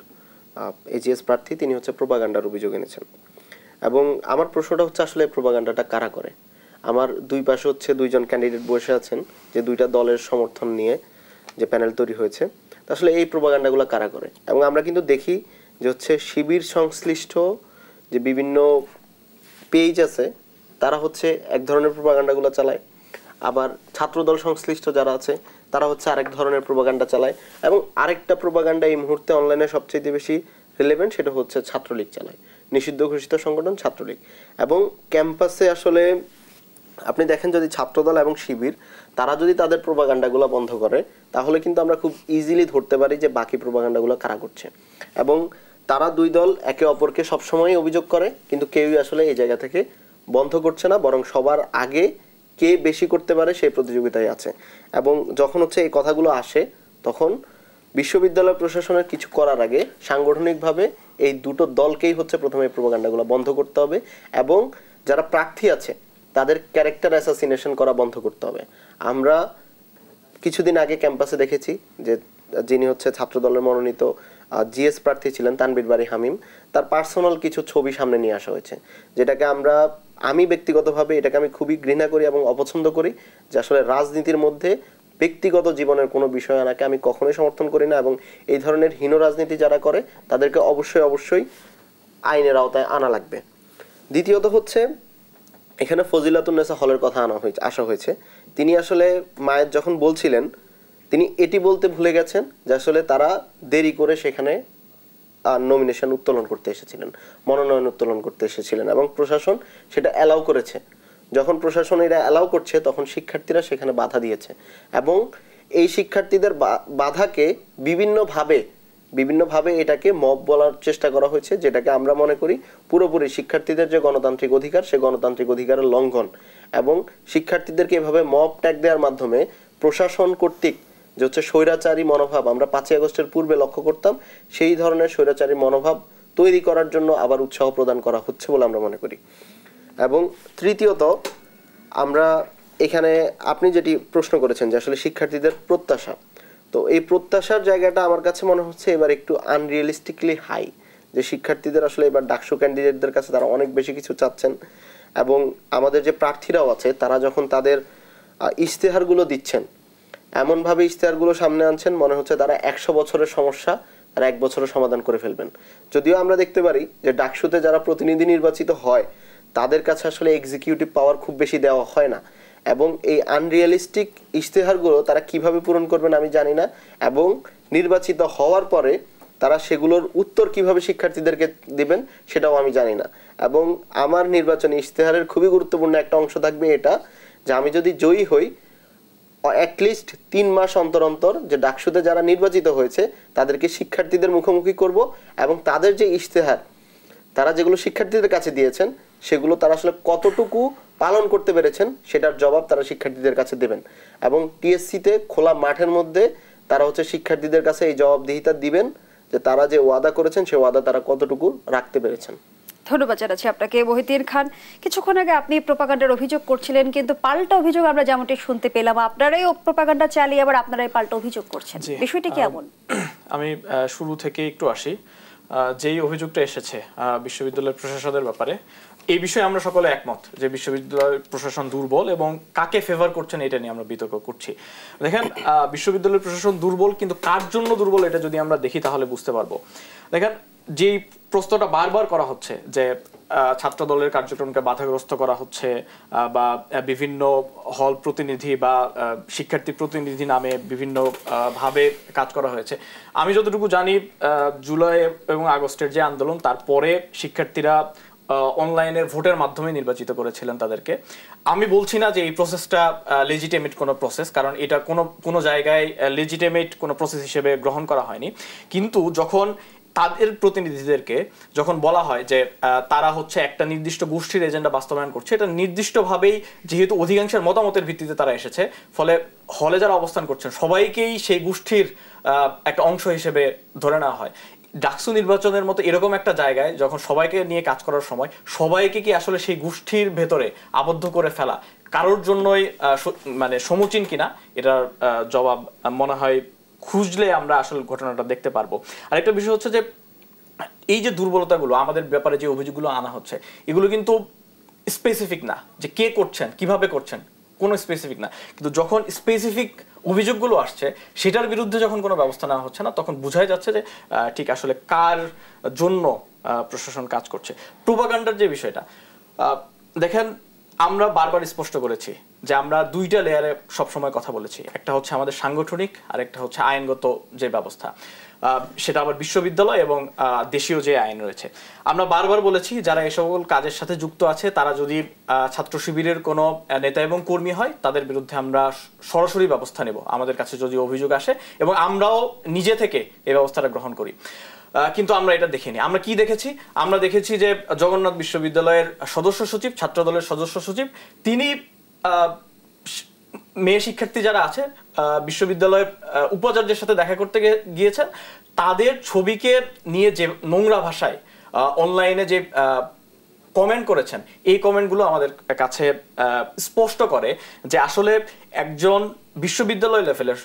AGS প্রার্থী, তিনি হচ্ছে প্রোপাগান্ডার অভিযোগ এনেছেন। এবং আমার প্রশ্নটা হচ্ছে আসলে প্রোপাগান্ডাটা কারা করে? আমার 2 পাশে হচ্ছে 2 জন ক্যান্ডিডেট বসে আছেন, যে 2টা দলের সমর্থন নিয়ে যে প্যানেল তৈরি হয়েছে। আসলে এই প্রোপাগান্ডাগুলো কারা করে? এবং আমরা কিন্তু দেখি যে হচ্ছে শিবির সংশ্লিষ্ট যে বিভিন্ন পেজ আছে, তারা হচ্ছে এক ধরনের প্রোপাগান্ডাগুলো চালায়, আবার ছাত্রদল সংশ্লিষ্ট যারা আছে তারা হচ্ছে আরেক ধরনের প্রোপাগান্ডা চালায়, এবং আরেকটা প্রোপাগান্ডা এই মুহূর্তে অনলাইনে সবচেয়ে বেশি রিলেভেন্ট, সেটা হচ্ছে ছাত্রলীগ চালায়, নিষিদ্ধ ঘোষিত সংগঠন ছাত্রলীগ। এবং ক্যাম্পাসে আসলে আপনি দেখেন, যদি ছাত্রদল এবং শিবির তারা যদি তাদের প্রোপাগান্ডাগুলো বন্ধ করে, তাহলে কিন্তু আমরা খুব ইজিলি ধরতে পারি যে বাকি প্রোপাগান্ডাগুলো কারা করছে। এবং তারা 2 দল একে অপরকে সবসময় অভিযোগ করে, কিন্তু কেউই আসলে এই জায়গা থেকে বন্ধ করছে না, বরং সবার আগে কে বেশি করতে পারে সেই প্রতিযোগিতায় আছে। এবং যখন হচ্ছে এই কথাগুলো আসে, তখন বিশ্ববিদ্যালয় প্রশাসনের কিছু করার আগে সাংগঠনিকভাবে এই 2টো দলকেই হচ্ছে প্রথমে এই প্রোপাগান্ডাগুলো বন্ধ করতে হবে, এবং যারা প্রার্থী আছে তাদের ক্যারেক্টার অ্যাসাসিনেশন করা বন্ধ করতে হবে। আমরা কিছুদিন আগে ক্যাম্পাসে দেখেছি যে যিনি হচ্ছে ছাত্রদলের মনোনীত GS প্রার্থী ছিলেন তানভীর বারী হামিম, তার পার্সোনাল কিছু ছবি সামনে নিয়ে আসা হয়েছে, যেটাকে আমি ব্যক্তিগতভাবে এটাকে আমি খুবই ঘৃণা করি এবং অপছন্দ করি। যে আসলে রাজনীতির মধ্যে ব্যক্তিগত জীবনের কোনো বিষয় আনাকে আমি কখনোই সমর্থন করি না, এবং এই ধরনের হীন রাজনীতি যারা করে তাদেরকে অবশ্যই আইনের আওতায় আনা লাগবে। দ্বিতীয়ত হচ্ছে, এখানে ফজিলাতুন্নেসা হলের কথা আসা হয়েছে। তিনি আসলে মায়ের যখন বলছিলেন, তিনি এটি বলতে ভুলে গেছেন যে আসলে তারা দেরি করে সেখানে নমিনেশন উত্তোলন করতে এসেছিলেন, মনোনয়ন উত্তোলন করতে এসেছিলেন, এবং প্রশাসন সেটা অ্যালাউ করেছে। যখন প্রশাসন এটা অ্যালাউ করছে, তখন শিক্ষার্থীরা সেখানে বাধা দিয়েছে, এবং এই শিক্ষার্থীদের বাধাকে বিভিন্নভাবে এটাকে মব বলার চেষ্টা করা হয়েছে, যেটাকে আমরা মনে করি পুরোপুরি শিক্ষার্থীদের যে গণতান্ত্রিক অধিকার, সে গণতান্ত্রিক অধিকারের লঙ্ঘন। এবং শিক্ষার্থীদেরকে এভাবে মব ট্যাগ দেওয়ার মাধ্যমে প্রশাসন কর্তৃক যে হচ্ছে স্বৈরাচারী মনোভাব আমরা 5ই আগস্টের পূর্বে লক্ষ্য করতাম, সেই ধরনের স্বৈরাচারী মনোভাব তৈরি করার জন্য আবার উৎসাহ প্রদান করা হচ্ছে বলে আমরা মনে করি। এবং তৃতীয়ত, আমরা এখানে আপনি যেটি প্রশ্ন করেছেন যে আসলে শিক্ষার্থীদের প্রত্যাশা, তো এই প্রত্যাশার জায়গাটা আমার কাছে মনে হচ্ছে এবার একটু আনরিয়েলিস্টিকলি হাই। যে শিক্ষার্থীদের আসলে এবার ডাকসু ক্যান্ডিডেটদের কাছে তারা অনেক বেশি কিছু চাচ্ছেন, এবং আমাদের যে প্রার্থীরাও আছে তারা যখন তাদের ইশতেহারগুলো দিচ্ছেন এমনভাবে ইশতেহারগুলো সামনে আনছেন মনে হচ্ছে তারা 100 বছরের সমস্যা আর 1 বছরে সমাধান করে ফেলবেন। যদিও আমরা দেখতে পারি যে ডাকসুতে যারা প্রতিনিধি নির্বাচিত হয় তাদের কাছে আসলে এক্সিকিউটিভ পাওয়ার খুব বেশি দেওয়া হয় না, এবং এই আনরিয়ালিস্টিক ইশতেহারগুলো তারা কিভাবে পূরণ করবেন আমি জানি না, এবং নির্বাচিত হওয়ার পরে তারা সেগুলোর উত্তর কিভাবে শিক্ষার্থীদেরকে দিবেন সেটাও আমি জানি না। এবং আমার নির্বাচনী ইশতেহারের খুবই গুরুত্বপূর্ণ একটা অংশ থাকবে এটা, যে আমি যদি জয়ী হই অ্যাটলিস্ট 3 মাস অন্তর অন্তর যে ডাকসুতে যারা নির্বাচিত হয়েছে তাদেরকে শিক্ষার্থীদের মুখোমুখি করব, এবং তাদের যে ইশতেহার তারা যেগুলো শিক্ষার্থীদের কাছে দিয়েছেন সেগুলো তারা আসলে কতটুকু পালন করতে পেরেছেন সেটার জবাব তারা শিক্ষার্থীদের কাছে দেবেন, এবং টিএসসিতে খোলা মাঠের মধ্যে তারা শিক্ষার্থীদের কাছে এই জবাবদিহিতা দিবেন যে তারা যে ওয়াদা করেছেন সেই ওয়াদা তারা কতটুকু রাখতে পেরেছেন। ধন্যবাদ জানাচ্ছি আপনাকে মহিউদ্দিন খান। কিছুক্ষণ আগে আপনি প্রোপাগান্ডার অভিযোগ করছিলেন, কিন্তু পাল্টা অভিযোগ আমরা যেমনটি শুনতে পেলাম আপনারাই প্রোপাগান্ডা চালিয়ে আবার আপনারাই পাল্টা অভিযোগ করছেন, বিষয়টি কি এমন? আমি শুরু থেকে একটু আসি। যেই অভিযোগটা এসেছে বিশ্ববিদ্যালয়ের প্রশাসনের ব্যাপারে, এই বিষয়ে আমরা সকলে একমত যে বিশ্ববিদ্যালয়ের প্রশাসন দুর্বল এবং কাকে ফেভার করছেন এটা নিয়ে আমরা বিতর্ক করছি। দেখেন, বিশ্ববিদ্যালয়ের প্রশাসন দুর্বল, কিন্তু কার জন্য দুর্বল এটা যদি আমরা দেখি তাহলে বুঝতে পারবো। দেখেন, যেই প্রশ্নটা বারবার করা হচ্ছে যে ছাত্র দলের কার্যক্রমকে বাধাগ্রস্ত করা হচ্ছে বা বিভিন্ন হল প্রতিনিধি বা শিক্ষার্থী প্রতিনিধি নামে বিভিন্ন ভাবে কাজ করা হয়েছে। আমি যতটুকু জানি জুলাই এবং আগস্টের যে আন্দোলন তারপরে শিক্ষার্থীরা অনলাইনের ভোটের মাধ্যমে নির্বাচিত করেছিলেন তাদেরকে। আমি বলছি না যে এই প্রসেসটা লেজিটিমেট কোনো প্রসেস, কারণ এটা কোনো জায়গায় লেজিটিমেট কোনো প্রসেস হিসেবে গ্রহণ করা হয়নি। কিন্তু যখন তাদের প্রতিনিধিদেরকে যখন বলা হয় যে তারা একটা নির্দিষ্ট গোষ্ঠীর এজেন্ডা বাস্তবায়ন করছে, এটা নির্দিষ্টভাবেই যেহেতু অধিকাংশের মতামতের ভিত্তিতে তারা এসেছে, ফলে হলে যারা অবস্থান করছেন সবাইকেই সেই গোষ্ঠীর একটা অংশ হিসেবে ধরে নেওয়া হয়। ডাকসু নির্বাচনের মতো এরকম একটা জায়গায় যখন সবাইকে নিয়ে কাজ করার সময় সবাইকে কি আসলে সেই গোষ্ঠীর ভেতরে আবদ্ধ করে ফেলা কারোর জন্যই মানে সমীচীন কিনা, এটার জবাব মনে হয় খুঁজলে আমরা আসলে ঘটনাটা দেখতে পারবো। আরেকটা বিষয় হচ্ছে যে এই যে দুর্বলতাগুলো আমাদের ব্যাপারে যে অভিযোগগুলো আনা হচ্ছে এগুলো কিন্তু স্পেসিফিক না, যে কে করছেন কিভাবে করছেন কোনো স্পেসিফিক না, কিন্তু যখন স্পেসিফিক অভিযোগগুলো আসছে সেটার বিরুদ্ধে যখন কোনো ব্যবস্থা নেওয়া হচ্ছে না তখন বোঝাই যাচ্ছে যে ঠিক আসলে কার জন্য প্রশাসন কাজ করছে। প্রোপাগান্ডার যে বিষয়টা, দেখেন আমরা বারবার স্পষ্ট করেছি যে আমরা 2টা লেয়ারে সবসময় কথা বলেছি, একটা হচ্ছে আমাদের সাংগঠনিক আর একটা হচ্ছে আইনগত যে ব্যবস্থা, সেটা আবার বিশ্ববিদ্যালয় এবং দেশীয় যে আইন রয়েছে। আমরা বারবার বলেছি যারা এই সকল কাজের সাথে যুক্ত আছে তারা যদি ছাত্র শিবিরের কোনো নেতা এবং কর্মী হয় তাদের বিরুদ্ধে আমরা সরাসরি ব্যবস্থা নেব আমাদের কাছে যদি অভিযোগ আসে, এবং আমরাও নিজে থেকে এই ব্যবস্থাটা গ্রহণ করি। কিন্তু আমরা এটা দেখিনি। আমরা কি দেখেছি? আমরা দেখেছি যে জগন্নাথ বিশ্ববিদ্যালয়ের সদস্য সচিব, ছাত্র দলের সদস্য সচিব, তিনি মেয়ে শিক্ষার্থী যারা আছে বিশ্ববিদ্যালয়ের উপাচার্যের সাথে দেখা করতে গিয়েছেন, তাদের ছবিকে নিয়ে যে নোংরা ভাষায় অনলাইনে যে কমেন্ট করেছেন, এই কমেন্টগুলো আমাদের কাছে স্পষ্ট করে যে আসলে একজন বিশ্ববিদ্যালয় লেভেলের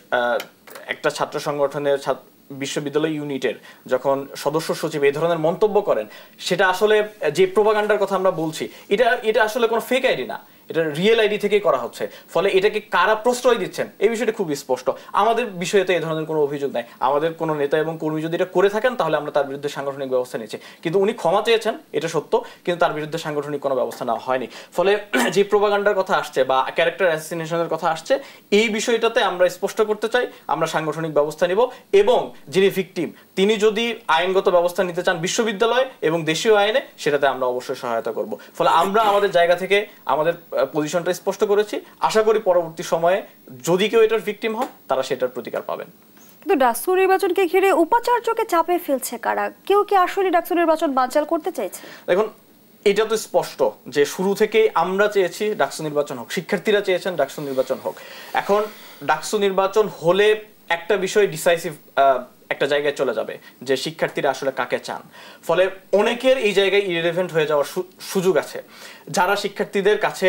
একটা ছাত্র সংগঠনের বিশ্ববিদ্যালয় ইউনিটের যখন সদস্য সচিব এই ধরনের মন্তব্য করেন, সেটা আসলে যে প্রোপাগান্ডার কথা আমরা বলছি এটা আসলে কোনো ফেক আইডি না, এটা রিয়েল আইডি থেকেই করা হচ্ছে। ফলে এটাকে কারা প্রশ্রয় দিচ্ছেন এই বিষয়টা খুব স্পষ্ট। আমাদের বিষয়ে তো এই ধরনের কোনো অভিযোগ নাই। আমাদের কোনো নেতা এবং কর্মী যদি এটা করে থাকেন তাহলে আমরা তার বিরুদ্ধে সাংগঠনিক ব্যবস্থা নিচ্ছি, কিন্তু উনি ক্ষমা চেয়েছেন এটা সত্য, কিন্তু তার বিরুদ্ধে সাংগঠনিক কোনো ব্যবস্থা নেওয়া হয়নি। ফলে যে প্রোপাগান্ডার কথা আসছে বা ক্যারেক্টার অ্যাসাসিনেশনের কথা আসছে, এই বিষয়টাতে আমরা স্পষ্ট করতে চাই আমরা সাংগঠনিক ব্যবস্থা নিব, এবং যিনি ভিকটিম তিনি যদি আইনগত ব্যবস্থা নিতে চান বিশ্ববিদ্যালয় এবং দেশীয় আইনে, সেটাতে আমরা অবশ্যই সহায়তা করব। ফলে আমরা আমাদের জায়গা থেকে আমাদের পজিশনটা স্পষ্ট করেছি। আশা করি পরবর্তী সময়ে যদি কেউ এটার ভিকটিম হন তারা সেটার প্রতিকার পাবেন। কিন্তু ডাকসু নির্বাচনকে ঘিরে উপাচার্যকে চাপে ফেলছে কারা? কেউ কি আসলে ডাকসু নির্বাচন বানচাল করতে চাইছে? দেখুন, এটা তো স্পষ্ট যে শুরু থেকেই আমরা চেয়েছি ডাকসু নির্বাচন হোক, শিক্ষার্থীরা চেয়েছেন ডাকসু নির্বাচন হোক। এখন ডাকসু নির্বাচন হলে একটা বিষয় ডিসাইসিভ একটা জায়গায় চলে যাবে যে শিক্ষার্থীরা আসলে কাকে চান। ফলে অনেকের এই জায়গায় ইরিলেভেন্ট হয়ে যাওয়ার সুযোগ আছে। যারা শিক্ষার্থীদের কাছে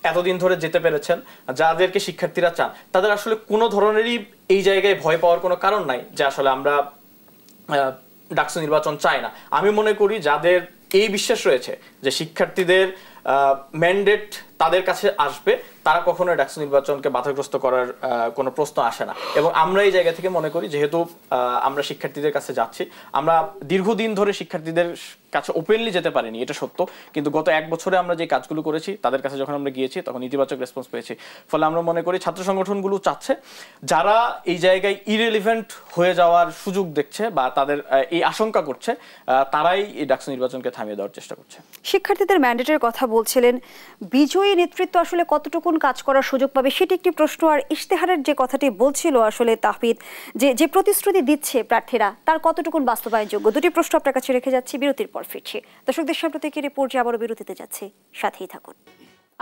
এতদিন ধরে যেতে পেরেছেন, যাদেরকে শিক্ষার্থীরা চান, তাদের আসলে কোনো ধরনেরই এই জায়গায় ভয় পাওয়ার কোনো কারণ নাই যে আসলে আমরা ডাকসু নির্বাচন চায় না। আমি মনে করি যাদের এই বিশ্বাস রয়েছে যে শিক্ষার্থীদের ম্যান্ডেট তাদের কাছে আসবে, তারা কখনো ডাকসু নির্বাচনকে বাধাগ্রস্ত করার কোনো প্রশ্ন আসে না। এবং আমরা এই জায়গা থেকে মনে করি যেহেতু আমরা শিক্ষার্থীদের কাছে যাচ্ছি, আমরা দীর্ঘদিন ধরে শিক্ষার্থীদের কাছে ওপেনলি যেতে পারিনি, এটা সত্য, কিন্তু গত 1 বছরে আমরা যে কাজগুলো করেছি তাদের কাছে যখন আমরা গিয়েছি তখন ইতিবাচক রেসপন্স পেয়েছি। ফলে আমরা মনে করি ছাত্র সংগঠনগুলো চাচ্ছে যারা এই জায়গায় ইরেলিভেন্ট হয়ে যাওয়ার সুযোগ দেখছে বা তাদের এই আশঙ্কা করছে, তারাই এই ডাকসু নির্বাচনকে থামিয়ে দেওয়ার চেষ্টা করছে। শিক্ষার্থীদের ম্যান্ডেটের কথা বলছিলেন, বিজয়ী নেতৃত্ব আসলে কতটুকুন কাজ করার সুযোগ পাবে সেটি একটি প্রশ্ন। আর ইশতেহারের যে কথাটি বলছিল আসলে তাহমিদ, যে প্রতিশ্রুতি দিচ্ছে প্রার্থীরা তার কতটুকুন বাস্তবায়নযোগ্য, দুটি প্রশ্ন আপনার কাছে রেখে যাচ্ছি, বিরতির পর ফিরছি। দর্শকদের সাম্প্রতিক রিপোর্ট যে আবারও বিরতিতে যাচ্ছে, সাথেই থাকুন।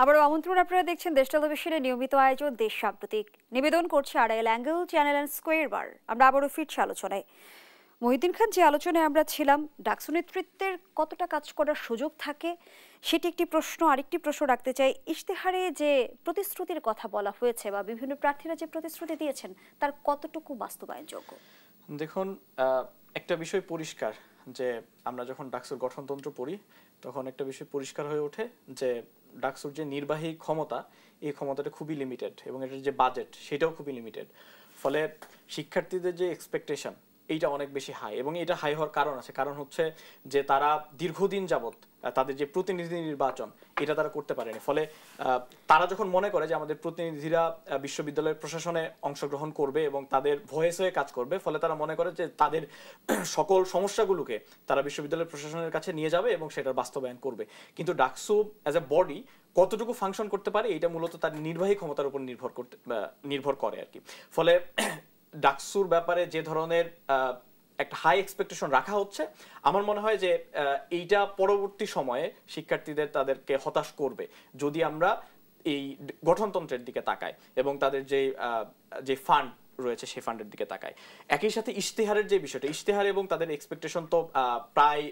আবারও আমন্ত্রণ, আপনারা দেখছেন দেশ টেলিভিশনের নিয়মিত আয়োজন দেশ সাম্প্রতিক, নিবেদন করছে Arail angle channel and square বার। আমরা আবারও ফিরছি আলোচনায়। মহিউদ্দিন খান, যে আলোচনায় আমরা ছিলাম, ডাকসু নেতৃত্বের কতটা কাজ করার সুযোগ থাকে সেটি একটি প্রশ্ন। আরেকটি প্রশ্ন রাখতে চাই, ইশতেহারে যে প্রতিশ্রুতির কথা বলা হয়েছে বা বিভিন্ন প্রার্থীরা যে প্রতিশ্রুতি দিয়েছেন তার কতটুকু বাস্তবায়নযোগ্য? দেখুন, একটা বিষয় পরিষ্কার যে আমরা যখন ডাকসুর গঠনতন্ত্র পড়ি তখন একটা বিষয় পরিষ্কার হয়ে ওঠে যে ডাকসুর যে নির্বাহী ক্ষমতা, এই ক্ষমতাটা খুবই লিমিটেড এবং এটার যে বাজেট সেটাও খুবই লিমিটেড। ফলে শিক্ষার্থীদের যে এক্সপেকটেশন এইটা অনেক বেশি হাই, এবং এটা হাই হওয়ার কারণ আছে। কারণ হচ্ছে যে তারা দীর্ঘদিন যাবত তাদের যে প্রতিনিধি নির্বাচন এটা তারা করতে পারেনি। ফলে তারা যখন মনে করে যে আমাদের প্রতিনিধিরা বিশ্ববিদ্যালয়ের প্রশাসনে অংশগ্রহণ করবে এবং তাদের ভয়েস হয়ে কাজ করবে, ফলে তারা মনে করে যে তাদের সকল সমস্যাগুলোকে তারা বিশ্ববিদ্যালয়ের প্রশাসনের কাছে নিয়ে যাবে এবং সেটার বাস্তবায়ন করবে। কিন্তু ডাকসু অ্যাজ এ বডি কতটুকু ফাংশন করতে পারে এটা মূলত তার নির্বাহী ক্ষমতার উপর নির্ভর করে আর কি। ফলে ডাকসুর ব্যাপারে যে ধরনের একটা হাই এক্সপেকটেশন রাখা হচ্ছে, আমার মনে হয় যে এইটা পরবর্তী সময়ে শিক্ষার্থীদের তাদেরকে হতাশ করবে যদি আমরা এই গঠনতন্ত্রের দিকে তাকাই এবং তাদের যে ফান্ড রয়েছে সেই ফান্ডের দিকে তাকাই। একই সাথে ইশতেহারের যে বিষয়টা, ইশতেহার এবং তাদের এক্সপেকটেশন তো প্রায়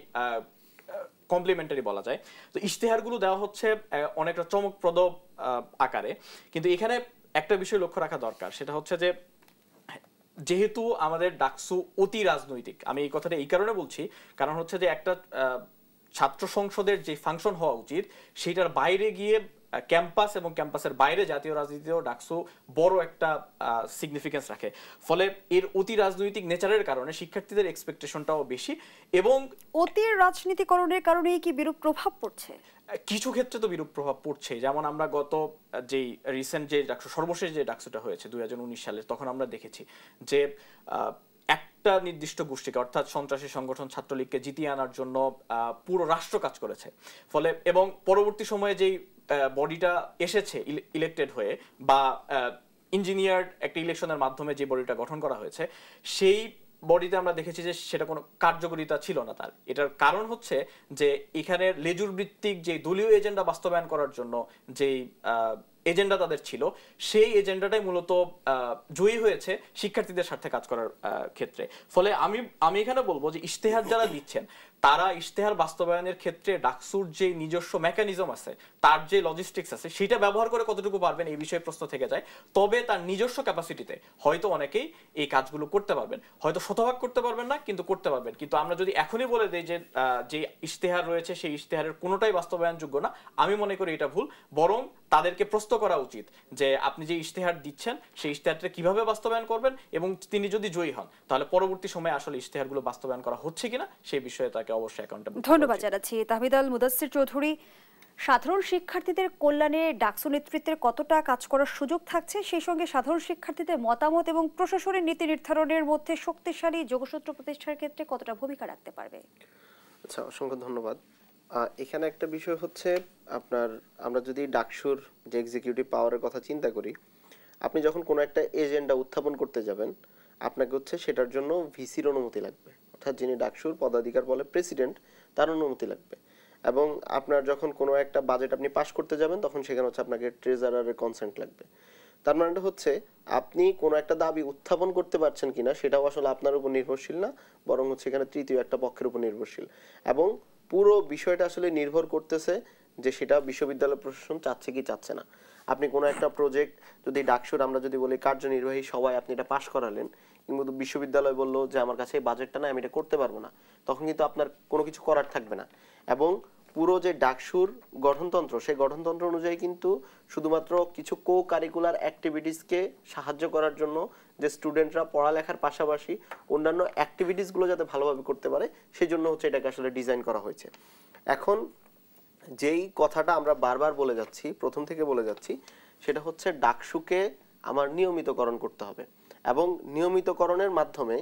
কমপ্লিমেন্টারি বলা যায়। তো ইশতেহারগুলো দেওয়া হচ্ছে অনেকটা চমকপ্রদ আকারে, কিন্তু এখানে একটা বিষয় লক্ষ্য রাখা দরকার, সেটা হচ্ছে যে যেহেতু আমাদের ডাকসু অতি রাজনৈতিক, আমি এই কথাটা এই কারণে বলছি, কারণ হচ্ছে যে একটা ছাত্র সংসদের যে ফাংশন হওয়া উচিত সেটার বাইরে গিয়ে ক্যাম্পাস এবং ক্যাম্পাসের বাইরে জাতীয় রাজনীতিও ডাকসু বড় একটা সিগনিফিকেন্স রাখে। ফলে এর অতি রাজনৈতিক নেচারের কারণে শিক্ষার্থীদের এক্সপেকটেশনটাও বেশি, এবং অতি রাজনীতিকরণের কারণেই কি বিরূপ প্রভাব পড়ছে? কিছু ক্ষেত্রে তো বিরূপ প্রভাব পড়ছে। যেমন আমরা গত যেই রিসেন্ট যে ডাকসু, সর্বশেষ যে ডাকসুটা হয়েছে 2019 সালে, তখন আমরা দেখেছি যে একটা নির্দিষ্ট গোষ্ঠীকে, অর্থাৎ সন্ত্রাসী সংগঠন ছাত্রলীগকে জিতিয়ে আনার জন্য পুরো রাষ্ট্র কাজ করেছে। ফলে এবং পরবর্তী সময়ে যেই বডিটা এসেছে ইলেক্টেড হয়ে বা ইঞ্জিনিয়ার্ড একটা ইলেকশনের মাধ্যমে যে বডিটা গঠন করা হয়েছে, সেই বডিতে আমরা দেখেছি যে সেটা কোনো কার্যকরিতা ছিল না তার। এটার কারণ হচ্ছে যে এখানে লেজুর ভিত্তিক যে দলীয় এজেন্ডা বাস্তবায়ন করার জন্য যেই এজেন্ডা তাদের ছিল, সেই এজেন্ডাটাই মূলত জয়ী হয়েছে শিক্ষার্থীদের স্বার্থে কাজ করার ক্ষেত্রে। ফলে আমি এখানে বলবো যে ইশতেহার যারা দিচ্ছেন তারা ইশতেহার বাস্তবায়নের ক্ষেত্রে ডাকসুর যে নিজস্ব মেকানিজম আছে, তার যে লজিস্টিক্স আছে, সেটা ব্যবহার করে কতটুকু পারবেন এই বিষয়ে প্রশ্ন থেকে যায়। তবে তার নিজস্ব ক্যাপাসিটিতে হয়তো অনেকেই এই কাজগুলো করতে পারবেন, হয়তো শতভাগ করতে পারবেন না, কিন্তু করতে পারবেন। কিন্তু আমরা যদি এখনই বলে দিই যে ইশতেহার রয়েছে সেই ইশতেহারের কোনোটাই বাস্তবায়নযোগ্য না, আমি মনে করি এটা ভুল। বরং তাদেরকে প্রশ্ন করা উচিত যে আপনি যে ইশতেহার দিচ্ছেন সেই ইশতেহারটা কিভাবে বাস্তবায়ন করবেন, এবং তিনি যদি জয়ী হন তাহলে পরবর্তী সময়ে আসলে ইশতেহারগুলো বাস্তবায়ন করা হচ্ছে কিনা সেই বিষয়ে তাকে অবশ্যই অ্যাকাউন্টেবল। ধন্যবাদ জানাচ্ছি তাহমিদ আল মুদাসসির চৌধুরী। সাধারণ শিক্ষার্থীদের কল্যাণে ডাকসু নেতৃত্বের কতটা কাজ করার সুযোগ থাকছে, সেই সঙ্গে সাধারণ শিক্ষার্থীদের মতামত এবং প্রশাসনের নীতি নির্ধারণের মধ্যে শক্তিশালী যোগসূত্র প্রতিষ্ঠার ক্ষেত্রে কতটা ভূমিকা রাখতে পারবে? আচ্ছা, অসংখ্য ধন্যবাদ। এখানে একটা বিষয় হচ্ছে আমরা যদি ডাকসুর যে এক্সিকিউটিভ পাওয়ারের কথা চিন্তা করি, আপনি যখন কোনো একটা এজেন্ডা উত্থাপন করতে যাবেন, আপনাকে হচ্ছে সেটার জন্য ভিসির অনুমতি লাগবে, অর্থাৎ যিনি ডাকসুর পদাধিকার বলে প্রেসিডেন্ট, তার অনুমতি লাগবে। এবং আপনার যখন কোনো একটা বাজেট আপনি পাস করতে যাবেন তখন সেখানে হচ্ছে আপনাকে ট্রেজারারের কনসেন্ট লাগবে। তার মানে হচ্ছে আপনি কোনো একটা দাবি উত্থাপন করতে পারছেন কিনা সেটাও আসলে আপনার উপর নির্ভরশীল না, বরং হচ্ছে এখানে তৃতীয় একটা পক্ষের উপর নির্ভরশীল। এবং পুরো বিষয়টা আসলে নির্ভর করতেছে যে সেটা বিশ্ববিদ্যালয় প্রশাসন চাচ্ছে কি চাচ্ছে না। আপনি কোনো একটা প্রজেক্ট যদি ডাকসুর আমরা যদি বলি কার্যনির্বাহী সবাই আপনি এটা পাশ করালেন, কিন্তু বিশ্ববিদ্যালয় বললো যে আমার কাছে এই বাজেটটা না, আমি এটা করতে পারবো না, তখন কিন্তু আপনার কোনো কিছু করার থাকবে না। এবং পুরো যে ডাকসুর গঠনতন্ত্র, সেই গঠনতন্ত্র অনুযায়ী কিন্তু শুধুমাত্র কিছু কো কারিকুলার অ্যাক্টিভিটিসকে সাহায্য করার জন্য যে স্টুডেন্টরা পড়ালেখার পাশাপাশি অন্যান্য অ্যাক্টিভিটিসগুলো যাতে ভালোভাবে করতে পারে সেই জন্য হচ্ছে এটাকে আসলে ডিজাইন করা হয়েছে। এখন যেই কথাটা আমরা বারবার বলে যাচ্ছি, প্রথম থেকে বলে যাচ্ছি, সেটা হচ্ছে ডাকসুকে আমার নিয়মিতকরণ করতে হবে। এবং নিয়মিতকরণের মাধ্যমে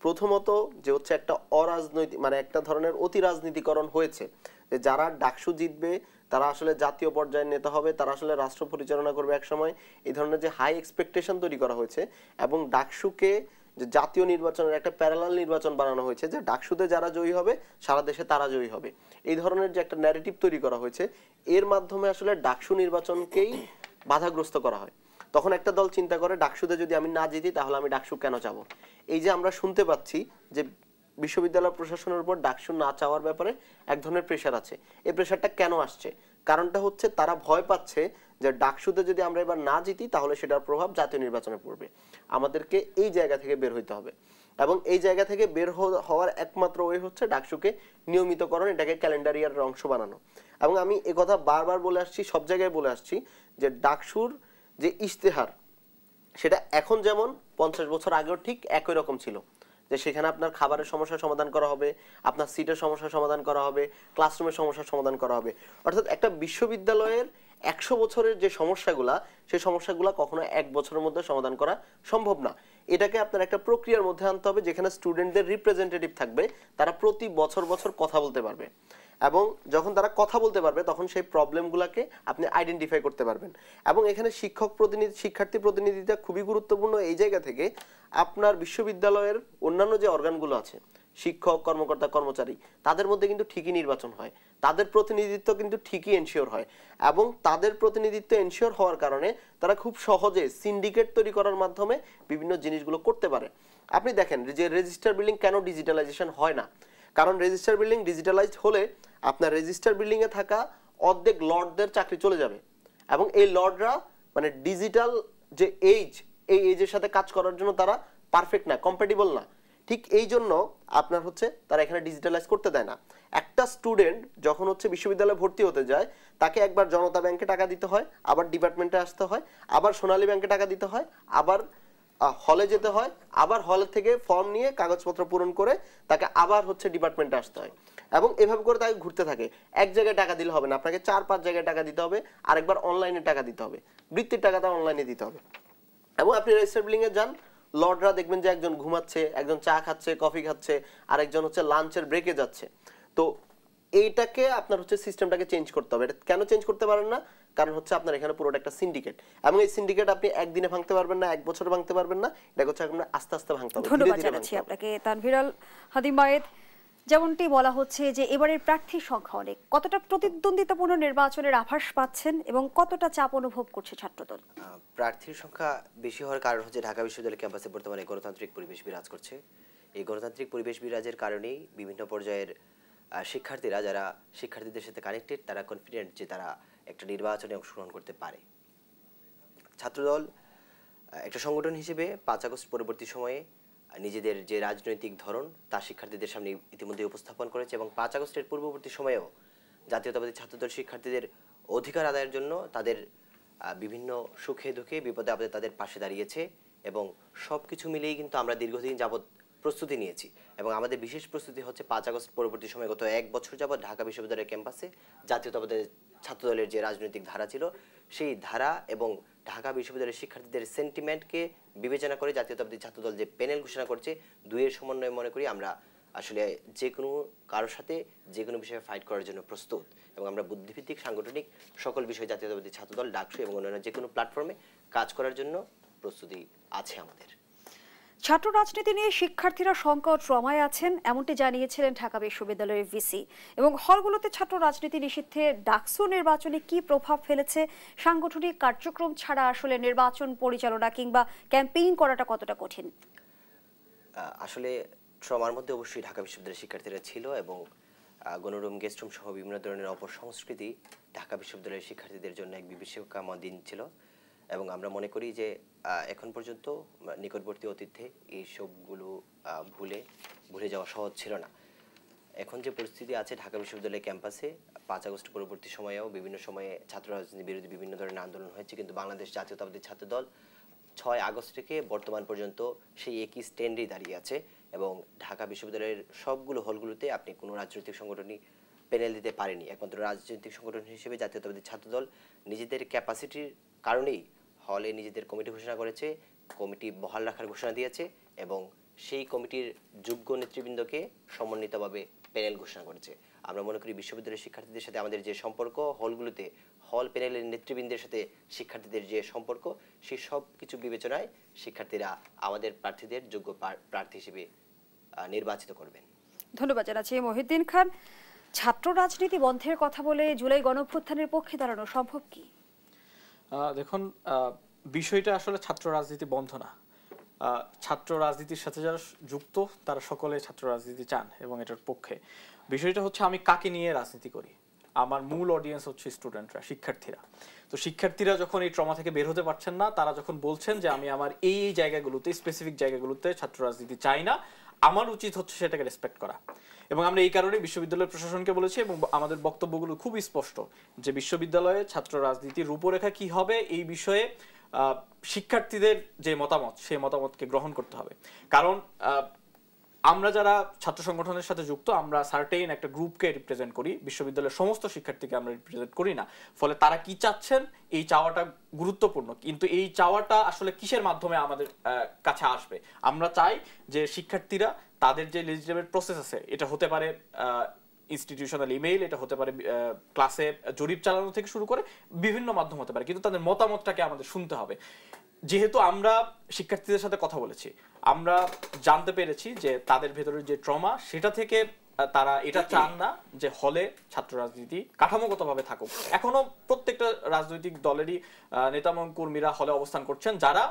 প্রথমত যে হচ্ছে একটা অরাজনৈতিক মানে একটা ধরনের অতি রাজনীতিকরণ হয়েছে, যে যারা ডাকসু জিতবে তারা আসলে জাতীয় পর্যায়ের নেতা হবে, তারা আসলে রাষ্ট্র পরিচালনা করবে একসময়, এই ধরনের যে হাই এক্সপেকটেশন তৈরি করা হয়েছে এবং ডাকসুকে যে জাতীয় নির্বাচনের একটা প্যারালাল নির্বাচন বানানো হয়েছে, যে ডাকসুতে যারা জয়ী হবে সারা দেশে তারা জয়ী হবে, এই ধরনের যে একটা ন্যারেটিভ তৈরি করা হয়েছে, এর মাধ্যমে আসলে ডাকসু নির্বাচনকেই বাধাগ্রস্ত করা হয়। তখন একটা দল চিন্তা করে ডাকসুতে যদি আমি না জিতি তাহলে আমি ডাকসু কেন চাবো। এই যে আমরা শুনতে পাচ্ছি যে বিশ্ববিদ্যালয় প্রশাসনের উপর ডাকসু না চাওয়ার ব্যাপারে এক ধরনের প্রেশার আছে, এই প্রেশারটা কেন আসছে? কারণটা হচ্ছে তারা ভয় পাচ্ছে যে ডাকসুতে যদি আমরা এবার না জিতি তাহলে সেটার প্রভাব জাতীয় নির্বাচনে পড়বে। আমাদেরকে এই জায়গা থেকে বের হইতে হবে এবং এই জায়গা থেকে বের হওয়ার একমাত্র ওয়ে হচ্ছে ডাকসুকে নিয়মিতকরণ, এটাকে ক্যালেন্ডার ইয়ারের অংশ বানানো। এবং আমি একথা বারবার বলে আসছি, সব জায়গায় বলে আসছি যে ডাকসুর যে ইশতেহার সেটা এখন যেমন 50 বছর আগেও ঠিক একই রকম ছিল, যে সেখানে আপনার খাবারের সমস্যার সমাধান করা হবে, আপনার সিটের সমস্যার সমাধান করা হবে, ক্লাসরুমের সমস্যার সমাধান করা হবে। অর্থাৎ একটা বিশ্ববিদ্যালয়ের 100 বছরের যে সমস্যাগুলা, সেই সমস্যাগুলা কখনো 1 বছরের মধ্যে সমাধান করা সম্ভব না। এটাকে আপনার একটা প্রক্রিয়ার মধ্যে আনতে হবে যেখানে স্টুডেন্টদের রিপ্রেজেন্টেটিভ থাকবে, তারা প্রতি বছর বছর কথা বলতে পারবে এবং যখন তারা কথা বলতে পারবে তখন সেই প্রবলেমগুলোকে আপনি আইডেন্টিফাই করতে পারবেন। এবং এখানে শিক্ষার্থী প্রতিনিধিতা খুবই গুরুত্বপূর্ণ এই জায়গা থেকে, আপনার বিশ্ববিদ্যালয়ের অন্যান্য যে অর্গানগুলো আছে, শিক্ষক, কর্মকর্তা, কর্মচারী, তাদের মধ্যে কিন্তু ঠিকই নির্বাচন হয়, তাদের প্রতিনিধিত্ব কিন্তু ঠিকই এনশিওর হয় এবং তাদের প্রতিনিধিত্ব এনশিওর হওয়ার কারণে তারা খুব সহজে সিন্ডিকেট তৈরি করার মাধ্যমে বিভিন্ন জিনিসগুলো করতে পারে। আপনি দেখেন যে রেজিস্টার বিল্ডিং কেন ডিজিটালাইজেশন হয় না, কারণ রেজিস্টার বিল্ডিং ডিজিটালাইজড হলে আপনার রেজিস্টার বিল্ডিং এ থাকা অর্ধেক লর্ডদের চাকরি চলে যাবে এবং এই লর্ডরা মানে ডিজিটাল যে এই এজের সাথে কাজ করার জন্য তারা পারফেক্ট না, কম্প্যাটিবল না। ঠিক এই জন্য আপনার হচ্ছে তারা এখানে ডিজিটালাইজ করতে দেয় না। একটা স্টুডেন্ট যখন হচ্ছে বিশ্ববিদ্যালয়ে ভর্তি হতে যায় তাকে একবার জনতা ব্যাংকে টাকা দিতে হয়, আবার ডিপার্টমেন্টে আসতে হয়, আবার সোনালী ব্যাংকে টাকা দিতে হয়, আবার হলে যেতে হয়, আবার হল থেকে ফর্ম নিয়ে কাগজপত্র পূরণ করে তাকে আবার হচ্ছে ডিপার্টমেন্টে আসতে হয় এবং এভাবে করে তাকে ঘুরতে থাকে। এক জায়গায় টাকা দিলে হবে না, আপনাকে 4-5 জায়গায় টাকা দিতে হবে, আরেকবার অনলাইনে টাকা দিতে হবে, বৃত্তির টাকাটা অনলাইনে দিতে হবে। এবং আপনি রেজিস্টার বিল্ডিং এ যান, লর্ডরা দেখবেন যে একজন ঘুমাচ্ছে, একজন চা খাচ্ছে, কফি খাচ্ছে, আরেকজন হচ্ছে লাঞ্চের ব্রেকে যাচ্ছে। তো এইটাকে আপনার হচ্ছে সিস্টেমটাকে চেঞ্জ করতে হবে। এটা কেন চেঞ্জ করতে পারেন না? কারণ হচ্ছে আপনার এখানে পুরোটা একটা সিন্ডিকেট এবং এই সিন্ডিকেট আপনি একদিনে ভাঙতে পারবেন না, 1 বছরে ভাঙতে পারবেন না, এটা হচ্ছে আপনার আস্তে আস্তে ভাঙতে হবে। ধন্যবাদ জানাচ্ছি আপনাকে তানভীর আল হাদিমায়েত। যেমনটি বলা হচ্ছে যে এবারের প্রার্থীর সংখ্যা অনেক, কতটা প্রতিদ্বন্দ্বিতাপূর্ণ নির্বাচনের আভাস পাচ্ছেন এবং কতটা চাপ অনুভব করছে ছাত্রদল? প্রার্থীর সংখ্যা বেশি হওয়ার কারণ হচ্ছে ঢাকা বিশ্ববিদ্যালয় ক্যাম্পাসে বর্তমানে গণতান্ত্রিক পরিবেশ বিরাজ করছে। এই গণতান্ত্রিক পরিবেশ বিরাজের কারণেই বিভিন্ন পর্যায়ের শিক্ষার্থীরা, যারা শিক্ষার্থীদের সাথে কানেক্টেড, তারা কনফিডেন্ট যে তারা একটা নির্বাচনে অংশগ্রহণ করতে পারে। ছাত্রদল একটা সংগঠন হিসেবে 5 আগস্ট পরবর্তী সময়ে নিজেদের যে রাজনৈতিক ধরন তা শিক্ষার্থীদের সামনে ইতিমধ্যে উপস্থাপন করেছে এবং 5 আগস্টের পূর্ববর্তী সময়েও জাতীয়তাবাদী ছাত্রদল শিক্ষার্থীদের অধিকার আদায়ের জন্য তাদের বিভিন্ন সুখে দুঃখে বিপদে আপদে তাদের পাশে দাঁড়িয়েছে এবং সবকিছু মিলিয়ে কিন্তু আমরা দীর্ঘদিন যাবৎ প্রস্তুতি নিয়েছি এবং আমাদের বিশেষ প্রস্তুতি হচ্ছে 5 আগস্ট পরবর্তী সময় গত 1 বছর যাবৎ ঢাকা বিশ্ববিদ্যালয়ের ক্যাম্পাসে জাতীয়তাবাদী ছাত্রদলের যে রাজনৈতিক ধারা ছিল সেই ধারা এবং ঢাকা বিশ্ববিদ্যালয়ের শিক্ষার্থীদের সেন্টিমেন্টকে বিবেচনা করে জাতীয়তাবাদী ছাত্রদল যে প্যানেল ঘোষণা করছে, দুইয়ের সমন্বয়ে মনে করি আমরা আসলে যে কোনো কারোর সাথে যে কোনো বিষয়ে ফাইট করার জন্য প্রস্তুত এবং আমরা বুদ্ধিভিত্তিক সাংগঠনিক সকল বিষয়ে জাতীয়তাবাদী ছাত্রদল, ডাকসু এবং অন্যান্য যে কোনো প্ল্যাটফর্মে কাজ করার জন্য প্রস্তুতি আছে আমাদের। ছাত্র রাজনীতি নিয়ে শিক্ষার্থীরা সংকট ট্রমায় আছেন এমনটি জানিয়েছিলেন ঢাকা বিশ্ববিদ্যালয়ের ভিসি এবং হলগুলোতে ছাত্র রাজনীতি নিষিদ্ধে ডাকসু নির্বাচনে কি প্রভাব ফেলেছে, সাংগঠনিক কার্যক্রম ছাড়া আসলে নির্বাচন পরিচালনা কিংবা ক্যাম্পেইন করাটা কতটা কঠিন? আসলে ট্রমার মধ্যে অবশ্যই ঢাকা বিশ্ববিদ্যালয়ের শিক্ষার্থীরা ছিল এবং গণরুম গেস্টরুম সহ বিভিন্ন ধরনের অপসংস্কৃতি ঢাকা বিশ্ববিদ্যালয়ের শিক্ষার্থীদের জন্য এক বিভীষিকাময় দিন ছিল এবং আমরা মনে করি যে এখন পর্যন্ত নিকটবর্তী অতীতে এই সবগুলো ভুলে যাওয়া সহজ ছিল না। এখন যে পরিস্থিতি আছে ঢাকা বিশ্ববিদ্যালয় ক্যাম্পাসে 5 আগস্ট পরবর্তী সময়েও বিভিন্ন সময়ে ছাত্র রাজনীতি বিরোধী বিভিন্ন ধরনের আন্দোলন হয়েছে, কিন্তু বাংলাদেশ জাতীয়তাবাদী ছাত্রদল 6 আগস্ট থেকে বর্তমান পর্যন্ত সেই একই স্ট্যান্ডেই দাঁড়িয়ে আছে এবং ঢাকা বিশ্ববিদ্যালয়ের সবগুলো হলগুলোতে আপনি কোনো রাজনৈতিক সংগঠনই প্যানেল দিতে পারেনি। একমাত্র রাজনৈতিক সংগঠন হিসেবে জাতীয়তাবাদী ছাত্রদল নিজেদের ক্যাপাসিটির কারণেই হলে নিজেদের কমিটি ঘোষণা করেছে, কমিটি বহাল রাখার ঘোষণা দিয়েছে এবং সেই কমিটির যোগ্য নেতৃবৃন্দকে সমন্বিতভাবে প্যানেল ঘোষণা করেছে। আমরা মনে করি বিশ্ববিদ্যালয়ের শিক্ষার্থীদের সাথে আমাদের যে সম্পর্ক, হলগুলোতে হল প্যানেলের নেতৃবৃন্দের সাথে শিক্ষার্থীদের যে সম্পর্ক, সেই সব কিছু বিবেচনায় শিক্ষার্থীরা আমাদের প্রার্থীদের যোগ্য প্রার্থী হিসেবে নির্বাচিত করবেন। ধন্যবাদ জানাচ্ছি মহিউদ্দিন খান। ছাত্র রাজনীতি বন্ধের কথা বলে জুলাই গণঅভ্যুত্থানের পক্ষে দাঁড়ানো সম্ভব কি? দেখুন, বিষয়টা আসলে ছাত্র রাজনীতি বন্ধ না। ছাত্র রাজনীতির সাথে যারা যুক্ত তারা সকলে ছাত্র রাজনীতি চান এবং এটার পক্ষে। বিষয়টা হচ্ছে আমি কাকে নিয়ে রাজনীতি করি। আমার মূল অডিয়েন্স হচ্ছে স্টুডেন্টরা, শিক্ষার্থীরা। তো শিক্ষার্থীরা যখন এই ট্রমা থেকে বের হতে পারছেন না, তারা যখন বলছেন যে আমি আমার এই জায়গাগুলোতে, স্পেসিফিক জায়গাগুলোতে ছাত্র রাজনীতি চাই না, আমার উচিত হচ্ছে সেটাকে রেসপেক্ট করা। এবং আমরা এই কারণে বিশ্ববিদ্যালয় প্রশাসনকে বলেছি এবং আমাদের বক্তব্যগুলো খুবই স্পষ্ট যে বিশ্ববিদ্যালয়ে ছাত্র রাজনীতির রূপরেখা কি হবে এই বিষয়ে শিক্ষার্থীদের যে মতামত, সেই মতামতকে গ্রহণ করতে হবে। কারণ আমরা যারা ছাত্র সংগঠনের সাথে যুক্ত, আমরা সার্টেইন একটা গ্রুপকে রিপ্রেজেন্ট করি, বিশ্ববিদ্যালয়ের সমস্ত শিক্ষার্থীকে আমরা রিপ্রেজেন্ট করি না। ফলে তারা কি চাচ্ছেন এই চাওয়াটা গুরুত্বপূর্ণ, কিন্তু এই চাওয়াটা আসলে কিসের মাধ্যমে আমাদের কাছে আসবে। আমরা চাই যে শিক্ষার্থীরা তাদের যে লেজিটিমেট প্রসেস আছে, এটা হতে পারে ইনস্টিটিউশনাল ইমেইল, এটা হতে পারে ক্লাসে জরিপ চালানো থেকে শুরু করে বিভিন্ন মাধ্যম হতে পারে, কিন্তু তাদের মতামতটাকে আমাদের শুনতে হবে। যেহেতু আমরা শিক্ষার্থীদের সাথে কথা বলেছি, আমরা জানতে পেরেছি যে তাদের ভেতরের যে ট্রমা, সেটা থেকে তারা এটা চান না যে হলে ছাত্র রাজনীতি কাঠামোগতভাবে থাকুক। এখনো প্রত্যেকটা রাজনৈতিক দলেরই নেতা এবং কর্মীরা হলে অবস্থান করছেন যারা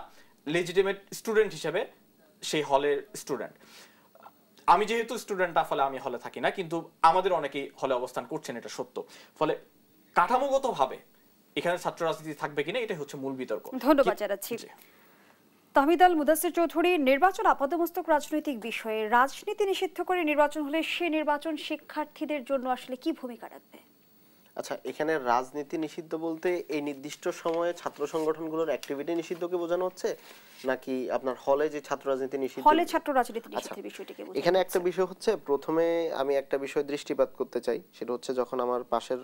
লেজিটিমেট স্টুডেন্ট হিসেবে সেই হলের স্টুডেন্ট। আমি যেহেতু স্টুডেন্ট না, ফলে আমি হলে থাকি না, কিন্তু আমাদের অনেকেই হলে অবস্থান করছেন, এটা সত্য। ফলে কাঠামোগতভাবে এখানে ছাত্র রাজনীতি থাকবে কিনা, এটাই হচ্ছে মূল বিতর্ক। ধন্যবাদ জানাচ্ছি। তাহমিদ আল মুদাসসির চৌধুরী, নির্বাচন আপাতমস্তক রাজনৈতিক বিষয়ে, রাজনীতি নিষিদ্ধ করে নির্বাচন হলে সে নির্বাচন শিক্ষার্থীদের জন্য আসলে কি ভূমিকা রাখবে? আচ্ছা, এখানে রাজনীতি নিষিদ্ধ বলতে এই নির্দিষ্ট সময়ে ছাত্র সংগঠনগুলোর অ্যাক্টিভিটি নিষিদ্ধকে বোঝানো হচ্ছে, নাকি আপনার হলে যে ছাত্র রাজনীতি নিষিদ্ধ, হলে ছাত্র রাজনীতি নিষিদ্ধের বিষয়টিকে বোঝানো? এখানে একটা বিষয় হচ্ছে, প্রথমে আমি একটা বিষয় দৃষ্টিপাত করতে চাই, সেটা হচ্ছে যখন আমার পাশের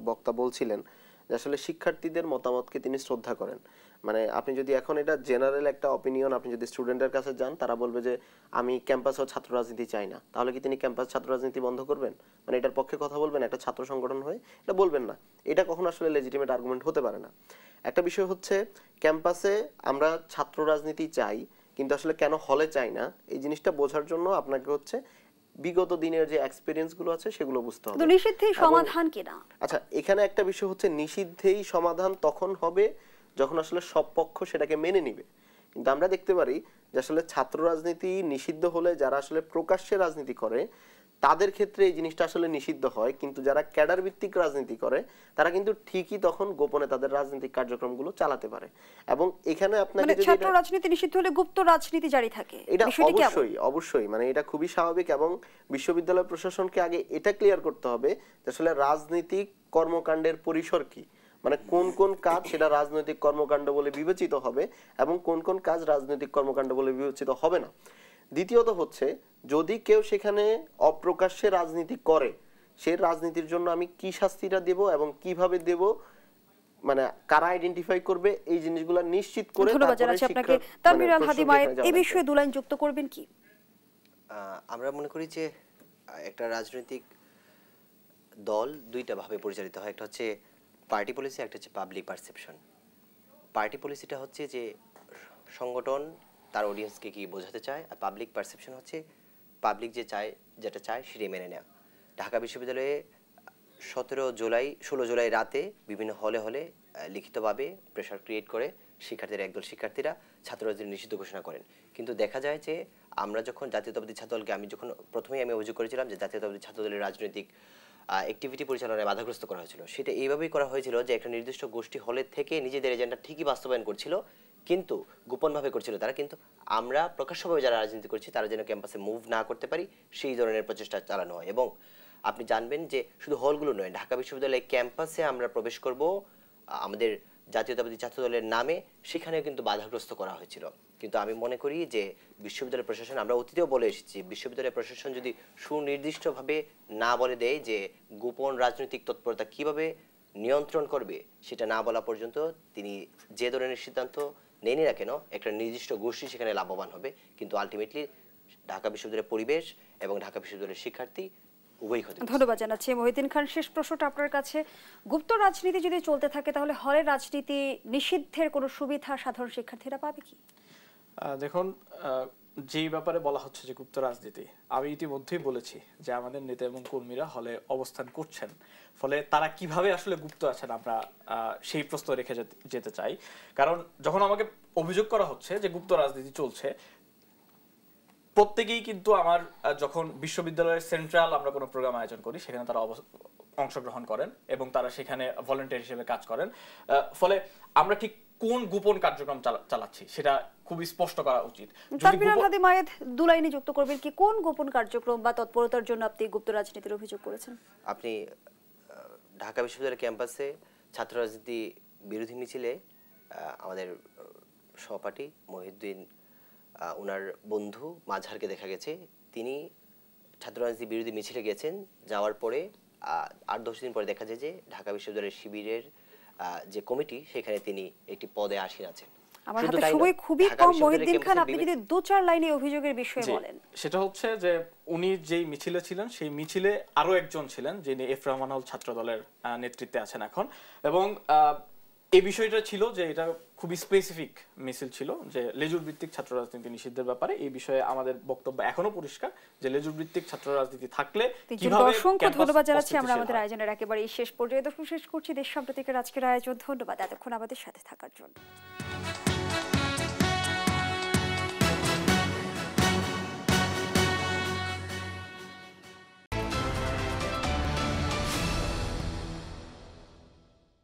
বক্তা বলছিলেন যে আসলে শিক্ষার্থীদের মতামতকে তিনি শ্রদ্ধা করেন। মানে আপনি যদি এখন এটা জেনারেল একটা অপিনিয়ন, আপনি যদি স্টুডেন্টের কাছে যান, তারা বলবে যে আমি ক্যাম্পাসেও ছাত্র রাজনীতি চাই না, তাহলে কি তিনি ক্যাম্পাস ছাত্র রাজনীতি বন্ধ করবেন? মানে এটার পক্ষে কথা বলবেন একটা ছাত্র সংগঠন হয়ে? এটা বলবেন না। এটা কখনো আসলে লেজিটিমেট আর্গুমেন্ট হতে পারে না। একটা বিষয় হচ্ছে, ক্যাম্পাসে আমরা ছাত্র রাজনীতি চাই, কিন্তু আসলে কেন হলে চাই না, এই জিনিসটা বোঝার জন্য আপনাকে হচ্ছে বিগত দিনের যে এক্সপেরিয়েন্স গুলো আছে সেগুলো বুঝতে হবে। নিষিদ্ধেই সমাধান কিনা? আচ্ছা, এখানে একটা বিষয় হচ্ছে, নিষিদ্ধেই সমাধান তখন হবে যখন আসলে সব পক্ষ সেটাকে মেনে নিবে। কিন্তু আমরা দেখতে পারি যে আসলে ছাত্র রাজনীতি নিষিদ্ধ হলে যারা আসলে প্রকাশ্যে রাজনীতি করে তাদের ক্ষেত্রে এই জিনিসটা আসলে নিষিদ্ধ হয়, কিন্তু যারা ক্যাডার ভিত্তিক রাজনীতি করে তারা কিন্তু ঠিকই তখন গোপনে তাদের রাজনৈতিক কার্যক্রমগুলো চালাতে পারে। এবং এখানে আপনাকে যদি ছাত্র রাজনীতি নিষিদ্ধ হলে গুপ্ত রাজনীতি জারি থাকে, এটা অবশ্যই মানে এটা খুবই স্বাভাবিক। এবং বিশ্ববিদ্যালয় প্রশাসনকে আগে এটা ক্লিয়ার করতে হবে যে আসলে রাজনৈতিক কর্মকাণ্ডের পরিসর কি, মানে কোন কোন কাজ সেটা রাজনৈতিক কর্মকাণ্ড বলে বিবেচিত হবে এবং কোন কোন কাজ রাজনৈতিক কর্মকাণ্ড বলে বিবেচিত হবে না। দ্বিতীয়ত হচ্ছে, যদি কেউ সেখানে অপ্রকাশ্যে রাজনীতি করে, সেই রাজনীতির জন্য আমি কি শাস্তিটা দেব এবং কিভাবে দেব, মানে কারা আইডেন্টিফাই করবে, এই জিনিসগুলো নিশ্চিত করে। ধন্যবাদ জানাচ্ছি আপনাকে। তানভীর আল হাদি মায়ের এই বিষয়ে দুলাইন যুক্ত করবেন কি? আমরা মনে করি যে একটা রাজনৈতিক দল দুইটা ভাবে পরিচালিত হয়, একটা হচ্ছে পার্টি পলিসি, একটা হচ্ছে পাবলিক পারসেপশন। পার্টি পলিসিটা হচ্ছে যে সংগঠন তার অডিয়েন্সকে কি বোঝাতে চায়, আর পাবলিক পারসেপশন হচ্ছে পাবলিক যেটা চায় সেটাই মেনে নেওয়া। ঢাকা বিশ্ববিদ্যালয়ে 16 জুলাই রাতে বিভিন্ন হলে লিখিতভাবে প্রেশার ক্রিয়েট করে একদল শিক্ষার্থীরা ছাত্র রাজনীতি নিষিদ্ধ ঘোষণা করেন। কিন্তু দেখা যায় যে আমরা যখন জাতীয়তাবাদী ছাত্রদলকে প্রথমেই আমি অভিযোগ করেছিলাম যে জাতীয়তাবাদী ছাত্রদলের রাজনৈতিক অ্যাক্টিভিটি পরিচালনায় বাধাগ্রস্ত করা হয়েছিল। সেটা এইভাবেই করা হয়েছিল যে একটা নির্দিষ্ট গোষ্ঠী হলের থেকে নিজেদের এজেন্ডা ঠিকই বাস্তবায়ন করছিল, কিন্তু গোপনভাবে করছিল তারা। কিন্তু আমরা প্রকাশ্যভাবে যারা রাজনীতি করছি তারা যেন ক্যাম্পাসে মুভ না করতে পারি সেই ধরনের প্রচেষ্টা চালানো হয়। এবং আপনি জানবেন যে শুধু হলগুলো নয়, ঢাকা বিশ্ববিদ্যালয়ের ক্যাম্পাসে আমরা প্রবেশ করব আমাদের জাতীয়তাবাদী ছাত্রদলের নামে, সেখানেও কিন্তু বাধাগ্রস্ত করা হয়েছিল। কিন্তু আমি মনে করি যে বিশ্ববিদ্যালয় প্রশাসন, আমরা অতীতেও বলে এসেছি, বিশ্ববিদ্যালয় প্রশাসন যদি সুনির্দিষ্টভাবে না বলে দেয় যে গোপন রাজনৈতিক তৎপরতা কিভাবে নিয়ন্ত্রণ করবে, সেটা না বলা পর্যন্ত তিনি যে ধরনের সিদ্ধান্ত নেনই না কেন একটা নির্দিষ্ট গোষ্ঠী সেখানে লাভবান হবে, কিন্তু আলটিমেটলি ঢাকা বিশ্ববিদ্যালয়ের পরিবেশ এবং ঢাকা বিশ্ববিদ্যালয়ের শিক্ষার্থী উভয়ই ক্ষতি। ধন্যবাদ জানাচ্ছি মহিউদ্দিন খান। শেষ প্রশ্নটা আপনার কাছে, গুপ্ত রাজনীতি যদি চলতে থাকে তাহলে হলের রাজনীতি নিষিদ্ধের কোনো সুবিধা সাধারণ শিক্ষার্থীরা পাবে কি? দেখুন, যেই ব্যাপারে বলা হচ্ছে যে গুপ্ত রাজনীতি, আমি ইতিমধ্যেই বলেছি যে আমাদের নেতা এবং কর্মীরা হলে অবস্থান করছেন, ফলে তারা কিভাবে আসলে গুপ্ত আছেন আমরা সেই প্রশ্ন রেখে যেতে চাই। কারণ যখন আমাকে অভিযোগ করা হচ্ছে যে গুপ্ত রাজনীতি চলছে, প্রত্যেকেই কিন্তু আমার যখন বিশ্ববিদ্যালয়ের সেন্ট্রাল আমরা কোনো প্রোগ্রাম আয়োজন করি সেখানে তারা অংশগ্রহণ করেন এবং তারা সেখানে ভলান্টিয়ার হিসেবে কাজ করেন। ফলে আমরা ঠিক কোন গোপন কার্যক্রম চালাচ্ছি সেটা খুবই স্পষ্ট করা উচিত। তানভীর আল হাদি মায়েদ দুলাইনি যুক্ত করবেন কি, কোন গোপন কার্যক্রম বা তৎপরতার জন্য আপনি গুপ্ত রাজনীতির অভিযোগ করেছেন? আপনি ঢাকা বিশ্ববিদ্যালয়ের ক্যাম্পাসে ছাত্র রাজনীতি বিরোধী মিছিলে আমাদের সহপাঠী মহিউদ্দিন ওনার বন্ধু মাঝহারকে দেখা গেছে, তিনি ছাত্র রাজনীতি বিরোধী মিছিলে গেছেন। যাওয়ার পরে ৮-১০ দিন পরে দেখা যায় যে ঢাকা বিশ্ববিদ্যালয়ের শিবিরের যে কমিটি সেখানে তিনি একটি পদে আসীন আছেন। আমার হাতে সময় খুবই কম, মহিউদ্দিন খান আপনি যদি ২-৪ লাইনে অভিযোগের বিষয়ে বলেন। সেটা হচ্ছে যে উনি যেই মিছিলে ছিলেন সেই মিছিলে আরো একজন ছিলেন যিনি এফ রহমানুল ছাত্র দলের নেতৃত্বে আছেন এখন, এবং এই বিষয়টা ছিল যে এটা খুবই স্পেসিফিক মিছিল ছিল যে লেজুর ভিত্তিক ছাত্র রাজনীতি নিষিদ্ধের ব্যাপারে। এই বিষয়ে আমাদের বক্তব্য এখনো পরিষ্কার যে লেজুর ভিত্তিক ছাত্র রাজনীতি থাকলে কিভাবে। অসংখ্য ধন্যবাদ জানাচ্ছি। আমরা আমাদের আয়োজনের একেবারে শেষ পর্যায়ে শেষ করছি দেশ সাম্প্রতিকের আজকের আয়োজন। ধন্যবাদ এতক্ষণ আমাদের সাথে থাকার জন্য।